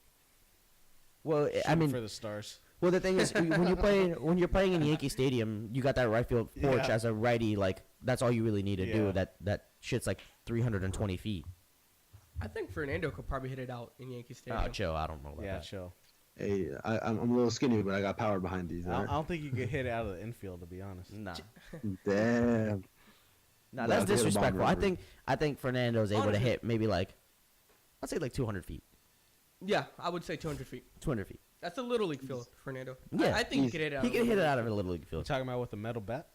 Well, I Shooting mean, for the stars. well, the thing is, when you're playing in Yankee Stadium, you got that right field porch Yeah. as a righty. Like that's all you really need to do. Yeah. That shit's like 320 feet. I think Fernando could probably hit it out in Yankee Stadium. Oh, Joe, I don't know about Yeah, that. chill. Hey, I'm a little skinny, but I got power behind these. I don't think you could hit it out of the infield, to be honest. Nah, Damn. nah, Yeah, that's I think the disrespectful. bomb I river. think Fernando's able to Honestly- hit maybe I'd say 200 feet, Yeah, I would say 200 feet. 200 feet. That's a little league field, Fernando. Yeah, I think he could hit it out. He of can the hit it Little out League of a little league You field. talking about with a metal bat?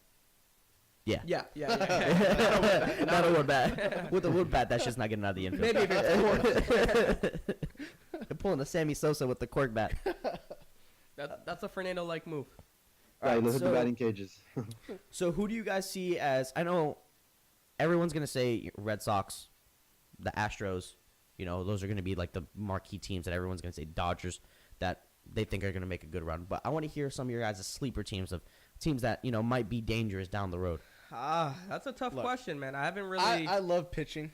Yeah, field. Yeah. not a wood bat. With a wood bat, that's just not getting out of the infield. Maybe if it's They're pulling a Sammy Sosa with the cork bat. that's a Fernando-like move. All right, let's hit the so- batting cages. So who do you guys see as? I know everyone's gonna say Red Sox, the Astros. Those are gonna be like the marquee teams that everyone's gonna say. Dodgers, that they think are gonna make a good run. But I want to hear some of your guys' sleeper teams of teams that might be dangerous down the road. That's a tough Look, question, man. I haven't really. I love pitching,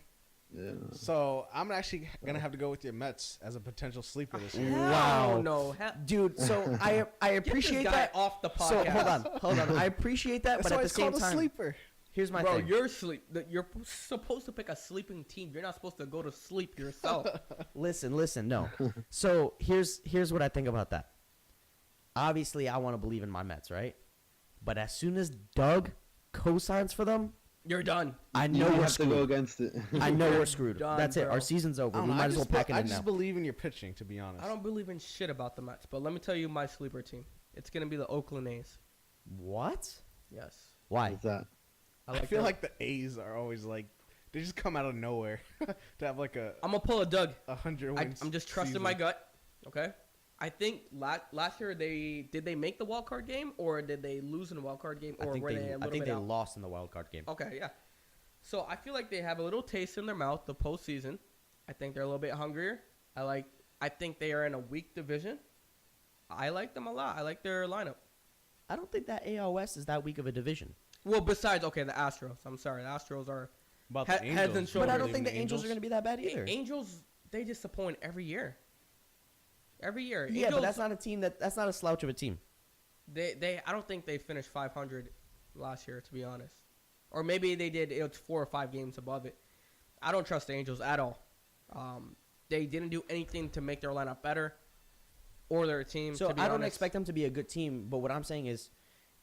Yeah. so I'm actually gonna have to go with your Mets as a potential sleeper this year. Wow. Hell no. Dude, so I Get this appreciate guy that. off the So podcast. hold on. I appreciate that, That's but why at the it's same called a time, sleeper. here's my Bro, thing. you're supposed to pick a sleeping team. You're not supposed to go to sleep yourself. Listen, no. So here's what I think about that. Obviously, I want to believe in my Mets, right? But as soon as Doug co-signs for them, You're done. I You know we're have to go screwed. against it. I know You're we're screwed. done, That's it. bro. Our season's over. I don't We know, might I as well just pack it I in just now. believe in your pitching, to be honest. I don't believe in shit about the Mets, but let me tell you my sleeper team. It's gonna be the Oakland A's. What? Yes. Why? What's that? I feel like the A's are always like they just come out of nowhere to have like a I'm gonna pull a Doug. 100 wins. I'm just trusting season. my gut. Okay. I think last year did they make the wild card game or did they lose in the wild card game I or think were they a I little think bit they out? lost in the wild card game. Okay, yeah. So I feel like they have a little taste in their mouth the postseason. I think they're a little bit hungrier. I think they are in a weak division. I like them a lot. I like their lineup. I don't think that AL West is that weak of a division. Well, besides the Astros. I'm sorry, the Astros are About Heads the and Angels. shoulders. But I Believe don't think the Angels are going to be that bad either. Angels. They disappoint every year. Every year. Yeah, but Angels, that's not a team that's not a slouch of a team. They I don't think they finished 500 last year, to be honest. Or maybe they did. It was 4 or 5 games above it. I don't trust the Angels at all. They didn't do anything to make their lineup better or their team. So to be I don't honest. expect them to be a good team, but what I'm saying is,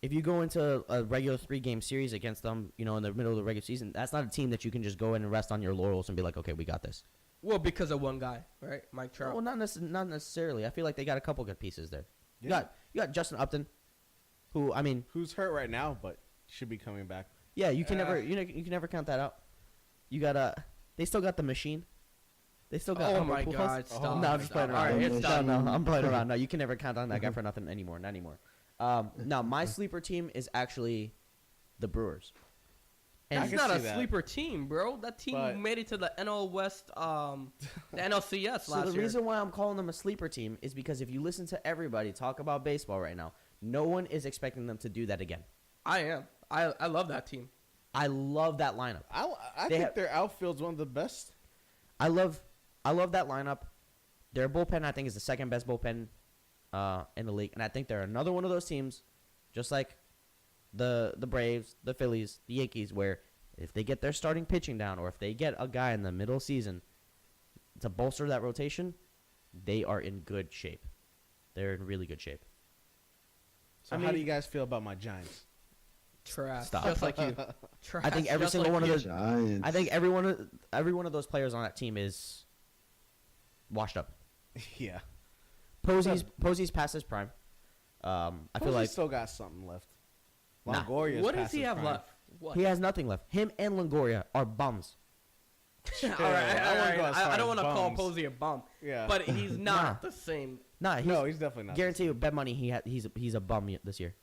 if you go into a regular 3-game series against them, in the middle of the regular season, that's not a team that you can just go in and rest on your laurels and be like, okay, we got this. Well, because of one guy, right? Mike Trout. Well, not necessarily. I feel like they got a couple good pieces there. Yeah. You got Justin Upton, who I mean, Who's hurt right now, but should be coming back. yeah, you can never you can never count that out. You got they still got the machine. They still got. Oh Albert my Pujols. God! Stop. No, I'm just playing All around. right, it's No, done. no, I'm playing around. No, you can never count on that guy for nothing anymore. Not anymore. Now, my sleeper team is actually the Brewers. I That's can not see a that. sleeper team, bro. That team But- made it to the NL West, the NLCS So last the year. reason why I'm calling them a sleeper team is because if you listen to everybody talk about baseball right now, no one is expecting them to do that again. I am. I love that team. I love that lineup. I They think have- their outfield's one of the best. I love that lineup. Their bullpen, I think, is the second best bullpen in the league, and I think they're another one of those teams, just like the Braves, the Phillies, the Yankees, where if they get their starting pitching down, or if they get a guy in the middle season to bolster that rotation, they are in good shape. They're in really good shape. So how do you guys feel about my Giants? Trash. Stop. Just like you. Trash. I think every just single like one of you. those. Giants. I think every one of those players on that team is washed up. Yeah. Posey's past his prime. I feel like still got something left. Nah. Longoria's What does past he his have prime. left? What? he has nothing left. Him and Longoria are bums. all right, I wouldn't go as far I don't as want to call bums. Posey a bum, Yeah. but he's not the same. Nah, He's definitely not. guarantee you, bet money he's a bum this year.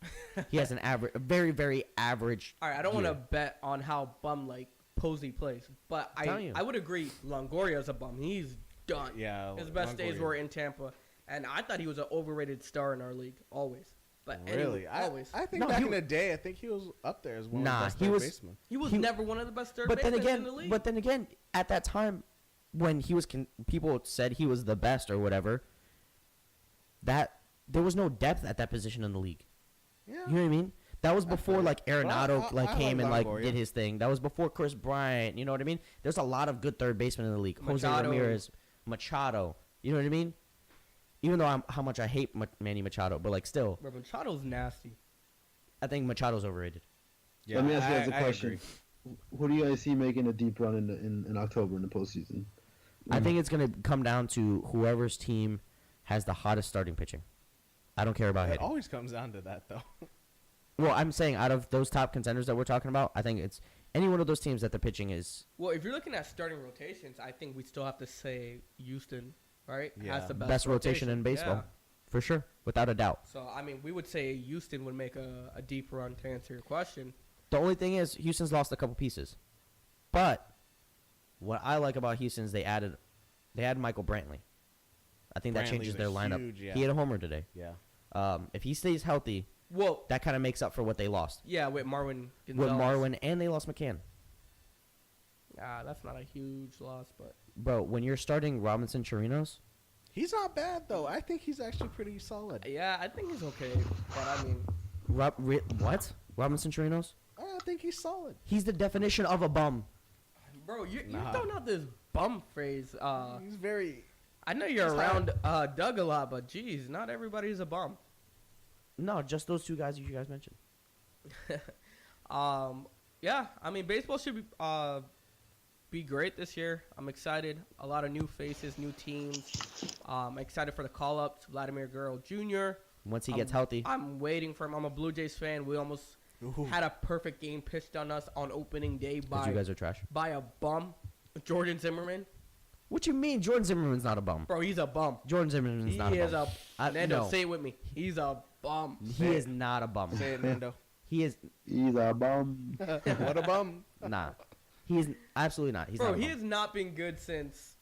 He has a very very average. All right, I don't want to year. bet on how bum like Posey plays, but telling you. I would agree Longoria's a bum. He's done. Yeah. His best days Longoria. were in Tampa, and I thought he was an overrated star in our league always. But Really? anyway, always. I think No, back he in the day, I think he was up there as one Nah, of the best he third was- basemen. He was he- never one of the best third But then basemen in the again, league. at that time, when he was people said he was the best or whatever, that there was no depth at that position in the league. Yeah. You know what I mean? That was before feel like Arenado I came like and like Longoria. did his thing. That was before Chris Bryant. You know what I mean? There's a lot of good third basemen in the league. Jose Machado. Ramirez, Machado. You know what I mean? Even though how much I hate Manny Machado, but like still, Bro, Machado's nasty. I think Machado's overrated. Yeah, Let me ask you guys I a question. agree. Who do you guys see making a deep run in October in the postseason? I think it's gonna come down to whoever's team has the hottest starting pitching. I don't care about It hitting. always comes down to that, though. Well, I'm saying out of those top contenders that we're talking about, I think it's any one of those teams that the pitching is Well, if you're looking at starting rotations, I think we still have to say Houston, right? Yeah. Has the best rotation in baseball, Yeah. for sure, without a doubt. So, I mean, we would say Houston would make a deep run to answer your question. The only thing is Houston's lost a couple pieces, but what I like about Houston is they added Michael Brantley. I think that Brantley's changes a their lineup. huge, yeah. He hit a homer today. Yeah. If he stays healthy, Well, that kind of makes up for what they lost yeah, with Marwin with Gonzalez. Marwin, and they lost McCann. That's not a huge loss, but Bro, when you're starting Robinson Chirinos, He's not bad, though. I think he's actually pretty solid. yeah, I think he's okay. But I mean, what? Robinson Chirinos? I think he's solid. He's the definition of a bum. bro, you're Nah. throwing out this bum phrase. He's very... I know you're He's around Doug a lot, but geez, not everybody's a bum. No, just those two guys you guys mentioned. Yeah, I mean, baseball should be great this year. I'm excited. A lot of new faces, new teams. I'm excited for the call-ups. Vladimir Guerrero Jr. Once he gets healthy. I'm waiting for him. I'm a Blue Jays fan. We almost Ooh. had a perfect game pitched on us on opening day Because you guys are trash. by a bum, Jordan Zimmerman. What you mean? Jordan Zimmerman's not a bum. Bro, he's a bum. Jordan Zimmerman's He not a is bum. Nando, no. say it with me. He's a bum. He is not a bum. Say it, Nando. He is He's a bum. What a bum. nah. He is absolutely not. He's Bro, not a he bum. has not been good since.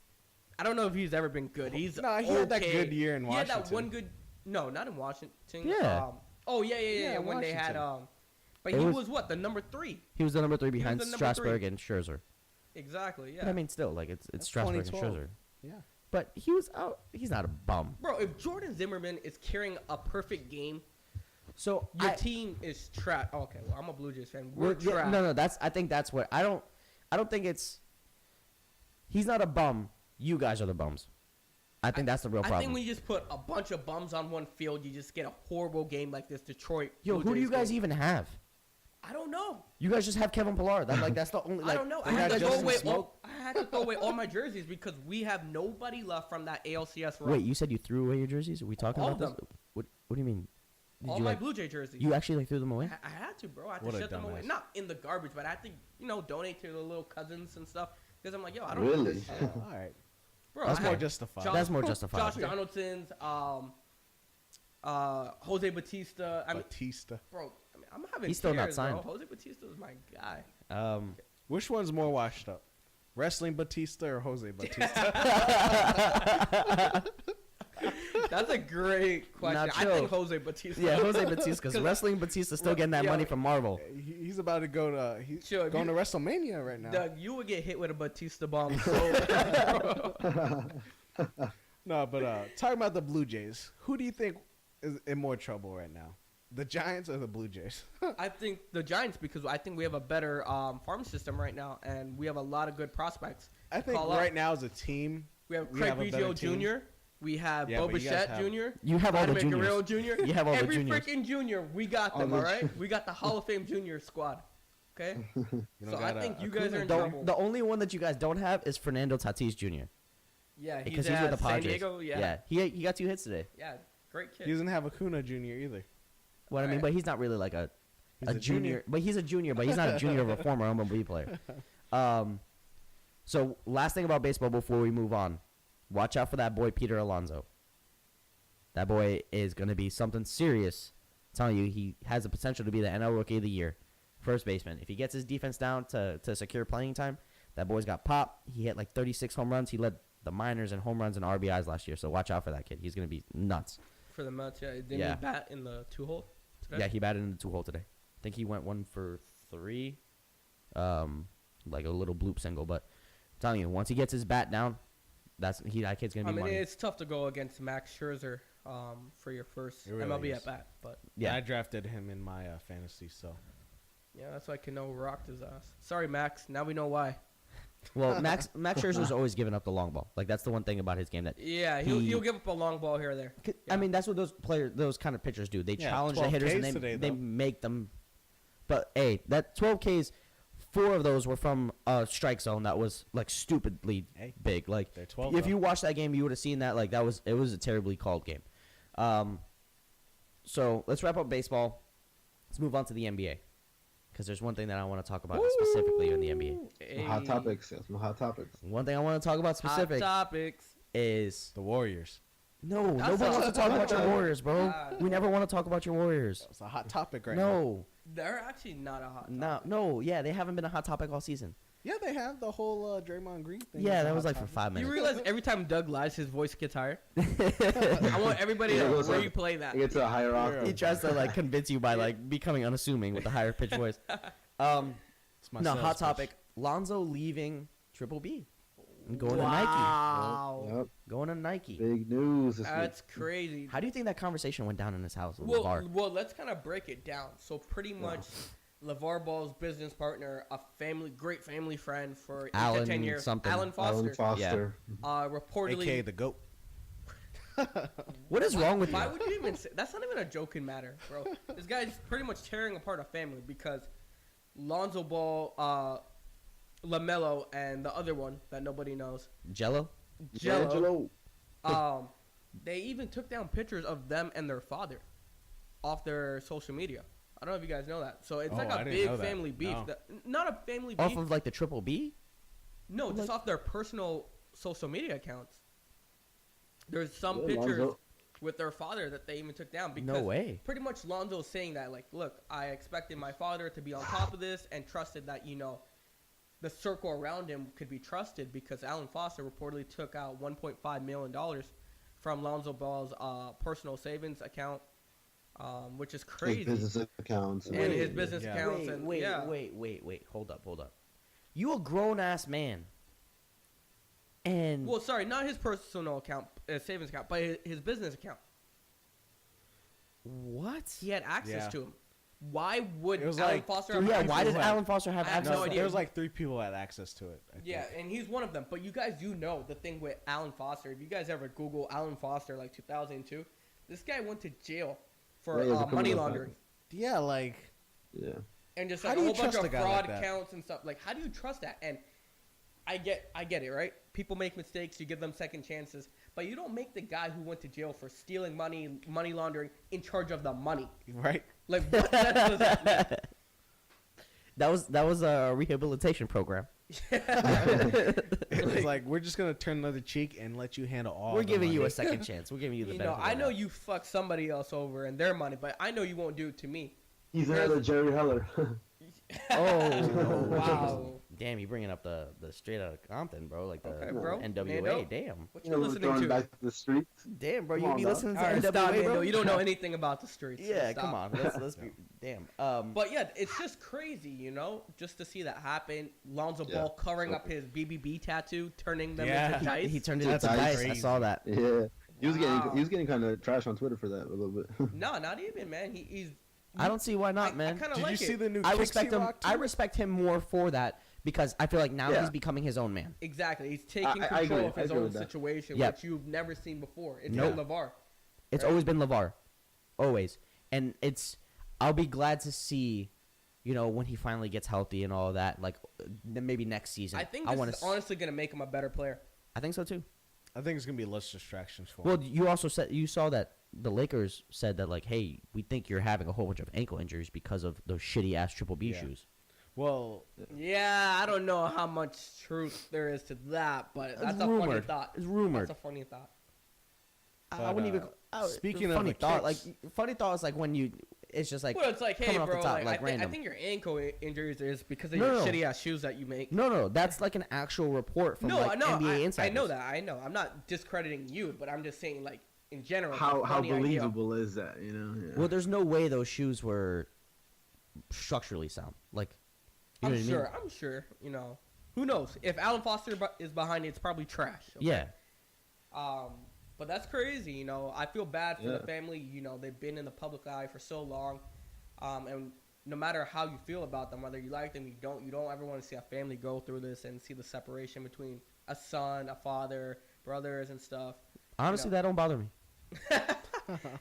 I don't know if he's ever been good. He's Nah, he had that okay. good year in He had that Washington. one good. No, not in Washington. Yeah. Oh yeah. in When they had Washington. but It he was- was what, the number 3? He was the number 3 behind the number Strasburg 3. and Scherzer. Exactly. Yeah. But I mean, still, like it's That's Strasburg and 2012. Scherzer. Yeah. But he was out. He's not a bum. bro, if Jordan Zimmerman is carrying a perfect game, So your team is trash. Okay, well, I'm a Blue Jays fan. We're yeah, trash. no. I think that's what I don't think it's. He's not a bum. You guys are the bums. I think that's the real I problem. think when you just put a bunch of bums on one field, you just get a horrible game like this Detroit. Yo, Blue who do Jays you guys game. even have? I don't know. You guys just have Kevin Pillar. That's the only. Like, I don't know. I you had, guys to throw just- away Smoke? I had to throw away all my jerseys because we have nobody left from that ALCS run. Wait, you said you threw away your jerseys? Are we talking All about of this? What do you mean? Did all you my like, Blue Jay jerseys. you actually like threw them away? I had to, bro. I had What to a shut them away. dumbass. Not in the garbage, but I had to, donate to the little cousins and stuff. Because I'm like, yo, I don't need Really? this shit. All right. Bro, That's I more had justified. That's more justified. Josh Donaldson's, Jose Batista. I mean, Batista. bro, I'm having He's still not tears, bro. signed. Jose Batista is my guy. Which one's more washed up? Wrestling Batista or Jose Batista? That's a great question. I Nacho. think Jose Batista. Yeah, Jose Batista, because 'Cause Wrestling Batista still getting that yeah. money from Marvel. He's about to go to Sure, if going you- to WrestleMania right now. Doug, you would get hit with a Batista bomb so bad, bro. No, but talking about the Blue Jays, who do you think is in more trouble right now? The Giants or the Blue Jays? I think the Giants, because I think we have a better farm system right now, and we have a lot of good prospects. I think Call out. right now as a team, We have We Craig have a better Biggio team. Jr. We have Yeah, Bo but you guys Bichette have- Jr. You have all the Vladimir juniors. Guerrero Jr. You have all the Every juniors. freaking junior, we got All them, the all right? We got the Hall of Fame junior squad. Okay? you So don't I got think you guys are in The, trouble. the only one that you guys don't have is Fernando Tatis Jr. Yeah, Because he's he's with the at San Padres. Diego. Yeah. he got 2 hits today. Yeah, great kid. He doesn't have Acuna Jr. either. What I mean, Alright. but he's not really like a He's a junior. But he's a junior, but he's not a junior of a former MLB player. So last thing about baseball before we move on, watch out for that boy Peter Alonso. That boy is going to be something serious. I'm telling you, he has the potential to be the NL Rookie of the Year, first baseman. If he gets his defense down to secure playing time, that boy's got pop. He hit like 36 home runs. He led the minors in home runs and RBIs last year. So watch out for that kid. He's going to be nuts. For the Mets, yeah. Didn't Yeah. he bat in the 2-hole today? Yeah, he batted in the 2-hole today. I think he went 1 for 3, like a little bloop single. But I'm telling you, once he gets his bat down, that kid's gonna I be mean, money. it's tough to go against Max Scherzer for your first It really MLB is. at bat. But, Yeah, I drafted him in my fantasy, so yeah, that's why Cano rocked his ass. Sorry, Max. Now we know why. well, Max Scherzer's always giving up the long ball. Like that's the one thing about his game that. Yeah, he'll give up a long ball here or there. I Yeah. mean, that's what those kind of pitchers do. They Yeah, challenge the 12 hitters and Ks they today, they though. make them. But hey, that 12 Ks, 4 of those were from a strike zone that was like stupidly Hey, big. Like they're 12. if though. you watched that game, you would have seen that. Like it was a terribly called game. So let's wrap up baseball. Let's move on to the NBA because there's one thing that I want to talk about specifically in the NBA. Hot topics. That's my hot topics. One thing I want to talk about specific Hot topics. is the Warriors. no, That's nobody a- wants to talk about your Warriors, bro. God. We never want to talk about your Warriors. It's a hot topic right now. No, They're actually not a hot topic. no, yeah, they haven't been a hot topic all season. Yeah, they have the whole Draymond Green thing. Yeah, a that hot was like for topic. 5 You minutes. realize every time Doug lies, his voice gets higher? I want everybody Yeah, it to goes up. replay that. It gets a higher Yeah. octave. He tries to like convince you by like becoming unassuming with the higher pitched voice. It's my No, sales hot pitch. topic. Lonzo leaving Triple B and going to Nike. Wow. Yep. Going to Nike. Big news this week. That's crazy. How do you think that conversation went down in his house with Well, LeVar? well, let's kind of break it down. So pretty much, LeVar Ball's business partner, a great family friend for 8 Alan to 10 years, something. Alan Foster, Alan Foster. reportedly. AKA the GOAT. What is wrong with Why you? would you even say that's not even a joking matter, bro? This guy's pretty much tearing apart a family because Lonzo Ball, LaMelo, and the other one that nobody knows, Jello? Jello. They even took down pictures of them and their father off their social media. I don't know if you guys know that. So it's Oh, like I a didn't big know that. family beef. No. Not a family beef. Off of like the Triple B? No, just Like- off their personal social media accounts. There's some Yeah, pictures Lonzo. with their father that they even took down because No way. pretty much Lonzo's saying that, like, look, I expected my father to be on top of this and trusted that, the circle around him could be trusted because Alan Foster reportedly took out $1.5 million from Lonzo Ball's personal savings account, which is His crazy. business accounts. And Wait, his business yeah. accounts. Wait, and, wait, yeah. wait. Hold up. You a grown ass man. And Well, sorry, not his personal account, savings account, but his business account. what? He had access Yeah. to him. Why would It was Alan like Foster So, have yeah, access why to did him? Alan Foster have I have access? no to idea. There was like 3 people that had access to it. I think. Yeah, and he's one of them. But you guys do know the thing with Alan Foster. If you guys ever Google Alan Foster, like 2002, this guy went to jail for Yeah, he was a money criminal laundering Yeah, like Yeah. and just How like do a you whole bunch trust of a guy fraud like that? accounts and stuff. Like, how do you trust that? And I get it, right? People make mistakes. You give them second chances, but you don't make the guy who went to jail for stealing money laundering in charge of the money. right. Like, what sense does that make? That was a rehabilitation program. It was like we're just gonna turn another cheek and let you handle all. We're the giving you money. a second chance. We're giving you the benefit. of I the know doubt. you fuck somebody else over and their money, but I know you won't do it to me. He's another Jerry Heller. Oh, Wow. Damn, you bringing up the straight out of Compton, bro? Like the Okay, bro. NWA. Nando, Damn. what You you know, we're listening throwing to? back to the streets. Damn, bro, Come you on, be dog. listening to All right, NWA, stop, bro? Nando. You don't know anything about the streets. so Yeah, stop. come on. Let's be damn. But yeah, it's just crazy, you know, just to see that happen. Lonzo Yeah. Ball covering up his BBB tattoo, turning them Yeah. into dice. He turned it That's into dice. I crazy. saw that. Yeah, he was Wow. getting kind of trash on Twitter for that a little bit. No, not even, man. He's. I don't see why not, I man. kind of Did like you see it. the new? I Kixie respect him. Rock I too? respect him more for that because I feel like now Yeah. he's becoming his own man. Exactly. He's taking I control agree. of I his agree own with that. situation, Yep. which you've never seen before. It's Nope. been LeVar. It's Right. always been LeVar, always, and I'll be glad to see, when he finally gets healthy and all of that. Like maybe next season. I think I this want is to. honestly going to make him a better player. I think so too. I think it's gonna be less distractions for him. Well, you also saw that the Lakers said that like, hey, we think you're having a whole bunch of ankle injuries because of those shitty ass Triple B Yeah. shoes. Well, Yeah, I don't know how much truth there is to that, but It's that's a funny rumored. thought. It's rumored. That's a funny thought. I wouldn't even. speaking of funny the thought, kicks- like funny thought is like when you. It's just like Well, it's like, hey, coming off the bro, top, like, like, I random. think your ankle injuries is because of No, your no. shitty ass shoes that you make. no, that's like an actual report from No, like I know, NBA insiders. I know that. I know. I'm not discrediting you, but I'm just saying, like, in general, it's how a funny idea. believable is that? You know? Yeah. Well, there's no way those shoes were structurally sound. Like, you know I'm what I sure. mean? I'm sure. You know, who knows? If Alan Foster is behind it, it's probably trash. okay? Yeah. But that's crazy. You know, I feel bad for the Yeah. family. You know, they've been in the public eye for so long, and no matter how you feel about them, whether you like them, you don't ever want to see a family go through this and see the separation between a son, a father, brothers, and stuff. Honestly, that don't bother me.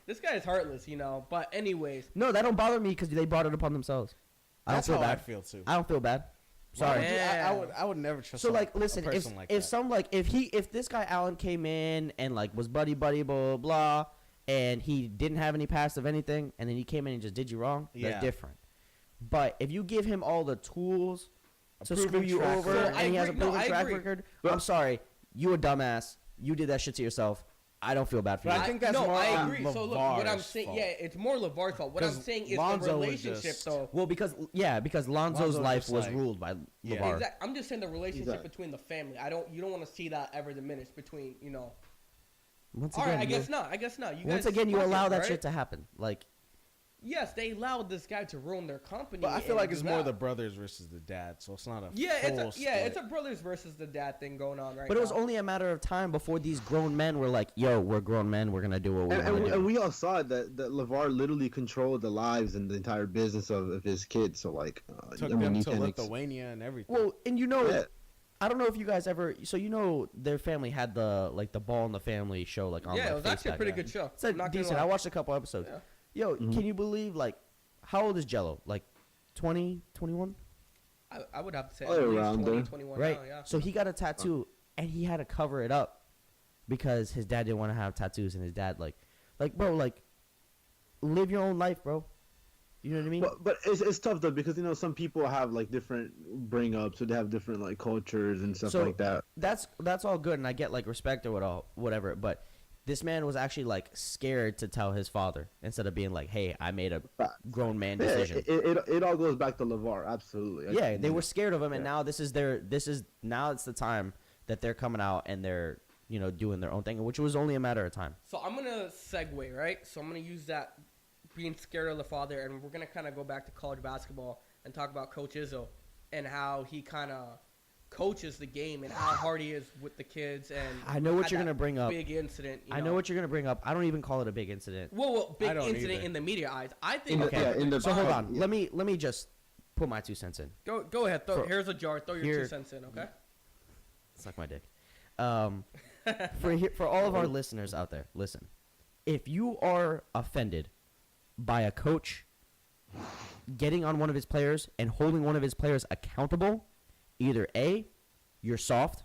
This guy is heartless, you know. But anyways, No, that don't bother me because they brought it upon themselves. I don't that's feel how I bad. feel too. I don't feel bad. Sorry. Man. I would never trust. So like, listen, a person like that. if this guy Allen came in and like was buddy blah blah blah, and he didn't have any past of anything, and then he came in and just did you wrong, Yeah. that's different. But if you give him all the tools to proven screw you track over, record. and I he has a agree. No, proven I track agree. record, But- I'm sorry, you a dumbass. You did that shit to yourself. I don't feel bad for But you. I think that's no, more I on agree. So look, what I'm LeVar's saying, fault. yeah, it's more LeVar's fault. What I'm 'Cause saying is the Lonzo was relationship, just- though. Well, because Lonzo's Lonzo life just was like- ruled by Yeah. LeVar. I'm just saying the relationship Exactly. between the family. You don't want to see that ever diminish between, you know. Once All again, right, I you- guess not. I guess not. You once guys again, you fuck allow it, that right? shit to happen. Like, Yes, they allowed this guy to ruin their company. But I feel and like do it's more that. the brothers versus the dad, so it's not a Yeah, full it's split. a brothers versus the dad thing going on right but it was now. only a matter of time before these grown men were like, "Yo, we're grown men. We're gonna do what we want to do." And we all saw that LeVar literally controlled the lives and the entire business of his kids. So like, Took I mean, them you to can Lithuania and everything. Well, and Yeah. I don't know if you guys ever. So their family had the Ball in the Family show like on. Yeah, like, it was actually a FaceTime. pretty good show. It's I'm not gonna decent. lie. I watched a couple episodes. Yeah. Yo, Mhm. can you believe like how old is Jello? Like 20, 21? I would have to say Oh, at least around 20, there. 21 Right. now, yeah. So he got a tattoo and he had to cover it up because his dad didn't want to have tattoos and his dad like bro, like live your own life, bro. You know what I mean? But it's tough though because some people have like different bring ups, so they have different like cultures and stuff So- like that. That's all good and I get like respect or whatever, but this man was actually like scared to tell his father instead of being like, "Hey, I made a grown man Yeah, decision." it all goes back to LeVar, absolutely. Yeah, they were scared of him, and Yeah. now now it's the time that they're coming out and they're doing their own thing, which was only a matter of time. So I'm gonna segue, right? So I'm gonna use that being scared of the father, and we're gonna kind of go back to college basketball and talk about Coach Izzo and how he kind of coaches the game and how hard he is with the kids. And I know what had you're that gonna bring up. Big incident. I know what you're gonna bring up. I don't even call it a big incident. Well, big I don't incident either. in the media eyes. I think. Okay. Yeah, in the So hold pub, on. yeah. Let me just put my 2 cents in. Go ahead. For- Here's a jar. Throw your here- 2 cents in. Okay. Suck my dick. For all of our listeners out there, listen. If you are offended by a coach getting on one of his players and holding one of his players accountable, either A, you're soft,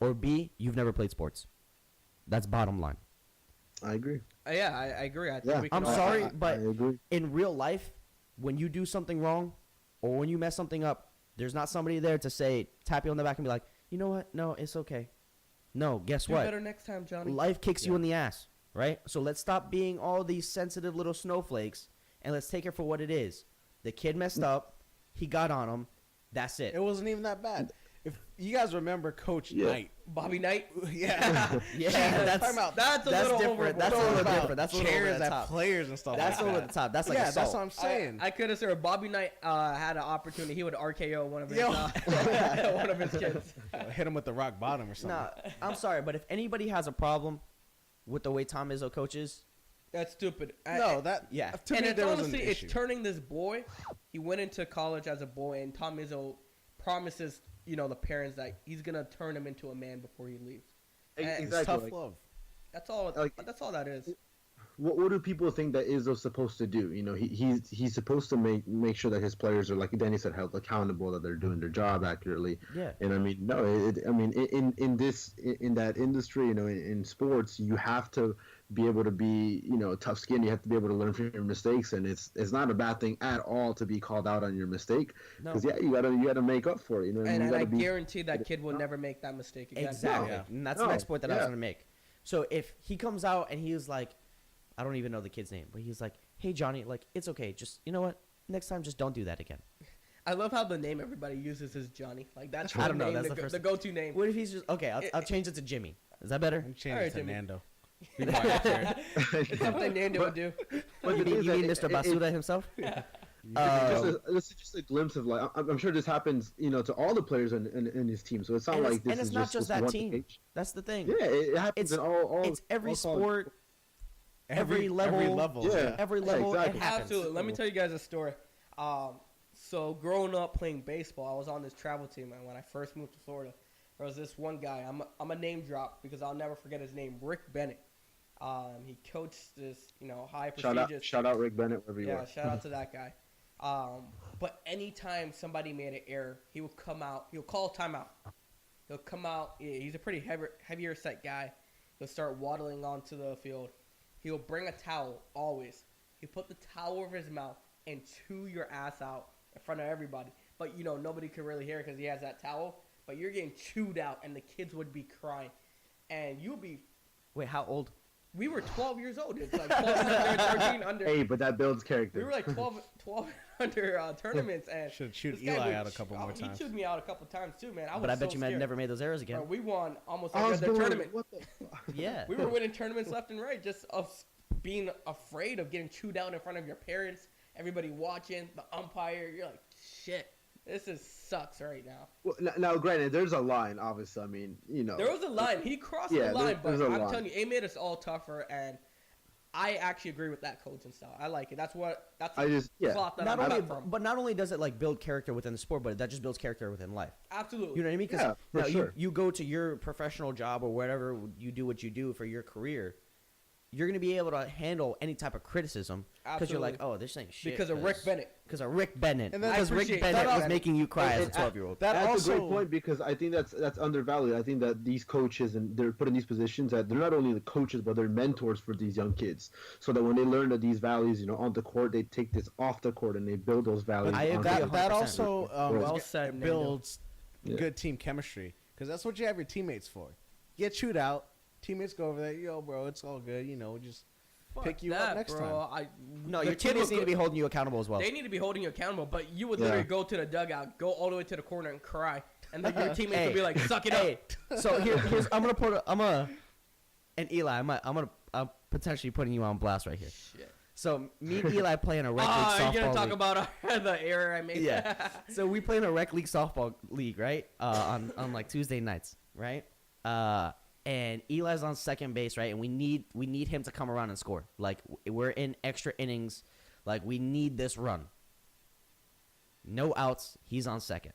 or B, you've never played sports. That's bottom line. I agree. Yeah, I agree. I think Yeah. we can I'm all- sorry, I but agree. in real life, when you do something wrong or when you mess something up, there's not somebody there to say, tap you on the back and be like, you know what? No, it's okay. No, guess Do what? better next time, Johnny. Life kicks you in the ass, right? So let's stop being all these sensitive little snowflakes and let's take it for what it is. The kid messed up. He got on him. That's it. It wasn't even that bad. If you guys remember Coach Knight, Bobby Knight. yeah, Yeah, that's a little different. overboard. That's a little About different. That's a little over chairs the at top. players and stuff. That's like over that. the top. That's like yeah, assault. that's what I'm saying. I could have said Bobby Knight had an opportunity. He would RKO one of his Yo. one of his kids. Hit him with the rock bottom or something. Nah, I'm sorry, but if anybody has a problem with the way Tom Izzo coaches, That's stupid. No, that Yeah. To and me, it's there was honestly, an it's issue. turning this boy. He went into college as a boy, and Tom Izzo promises, the parents that he's gonna turn him into a man before he leaves. And It's Exactly. tough like, love. That's all. Like- That's all that is. what do people think that Izzo's supposed to do? He's supposed to make sure that his players are, like Danny said, held accountable, that they're doing their job accurately. yeah. And I mean, no, in that industry, in sports, you have to be able to be, tough skin. You have to be able to learn from your mistakes, and it's not a bad thing at all to be called out on your mistake. No. Because you gotta make up for it. And, you gotta I be. guarantee that kid will never make that mistake again. Exactly. Yeah. And that's the No, next point that I was yeah. going to make. So if he comes out and he was like, I don't even know the kid's name, but he's like, hey, Johnny, like, it's okay. Just, you know what? Next time, just don't do that again. I love how the name everybody uses is Johnny. Like that's I don't know, name, that's the first- the go-to name. What if he's just, okay, I'll change it to Jimmy. Is that better? I'm changing Alright, it to Jimmy. Nando. Be quiet, Jared. It's something Nando would do. But You the mean, thing you is mean that Mr. Basuda himself? this is just a glimpse of, like, I'm sure this happens, to all the players in his team. So it's not And like it's, this and is it's not just that one team. page. That's the thing. Yeah, it happens It's- in all. It's every all college. sport, every level. Every level. Yeah. every Yeah, level. exactly. It happens. Absolutely. Let me tell you guys a story. So growing up playing baseball, I was on this travel team, and when I first moved to Florida, there was this one guy. I'm a name drop because I'll never forget his name, Rick Bennett. He coached this, high prestigious. Shout out Rick Bennett wherever you Yeah, are. shout out to that guy. But anytime somebody made an error, he would come out. He'll call timeout. He'll come out. He's a pretty heavier set guy. He'll start waddling onto the field. He'll bring a towel always. He put the towel over his mouth and chew your ass out in front of everybody. But nobody could really hear it because he has that towel. But you're getting chewed out, and the kids would be crying, and you'll be. Wait, how old? We were 12 years old. It's like 12 under 13 under. Hey, but that builds character. We were like 12 under tournaments, and Should have chewed this guy Eli would out a couple more times. He chewed me out a couple times too, man. But I bet you never made those errors again. Bro, we won almost I every was other doing- tournament. What the fuck? Yeah. We were winning tournaments left and right, just of being afraid of getting chewed out in front of your parents, everybody watching, the umpire. You're like, shit, this sucks right now. Well, now, granted, there's a line, obviously. I mean, There was a line. He crossed Yeah, the line, there's but a I'm line. telling you, it made us all tougher, and I actually agree with that coaching style. I like it. That's the cloth that Not I'm only, cut from. but not only does it like build character within the sport, but that just builds character within life. Absolutely. You know what I mean? 'Cause Yeah, for now sure. you go to your professional job or whatever you do what you do for your career, you're gonna be able to handle any type of criticism because you're like, Absolutely. oh, this ain't shit. Because of Rick Bennett. Because of Rick Bennett. And then- Because I Rick appreciate Bennett that. was making you cry as a And- 12-year-old. That That's also a great point, because I think that's undervalued. I think that these coaches, and they're put in these positions, that they're not only the coaches but they're mentors for these young kids, so that when they learn that these values, on the court, they take this off the court and they build those values. I on agree the a court. that 100%. also Well said, Nando. builds Yeah. good team chemistry because that's what you have your teammates for. Get chewed out, teammates go over there, yo, bro, it's all good, just pick you up next time. No, the your kid teammates would need to go- be holding you accountable as well. They need to be holding you accountable, but you would Yeah. literally go to the dugout, go all the way to the corner, and cry, and then your teammates Hey. would be like, "Suck it Hey, up." so here's and Eli, I'm potentially putting you on blast right here. Shit. So me and Eli play in a rec league Oh, softball you're gonna talk league. about the error I made. Yeah. So we play in a rec league softball league, right? On like Tuesday nights, right? And Eli's on second base, right? And we need him to come around and score. Like we're in extra innings, like we need this run. No outs. He's on second.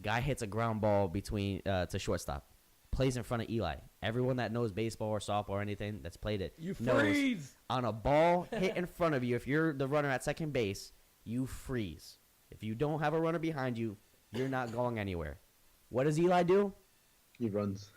Guy hits a ground ball between to shortstop. Plays in front of Eli. Everyone that knows baseball or softball or anything that's played it You knows freeze. on a ball hit in front of you, if you're the runner at second base, you freeze. If you don't have a runner behind you, you're not going anywhere. What does Eli do? He runs.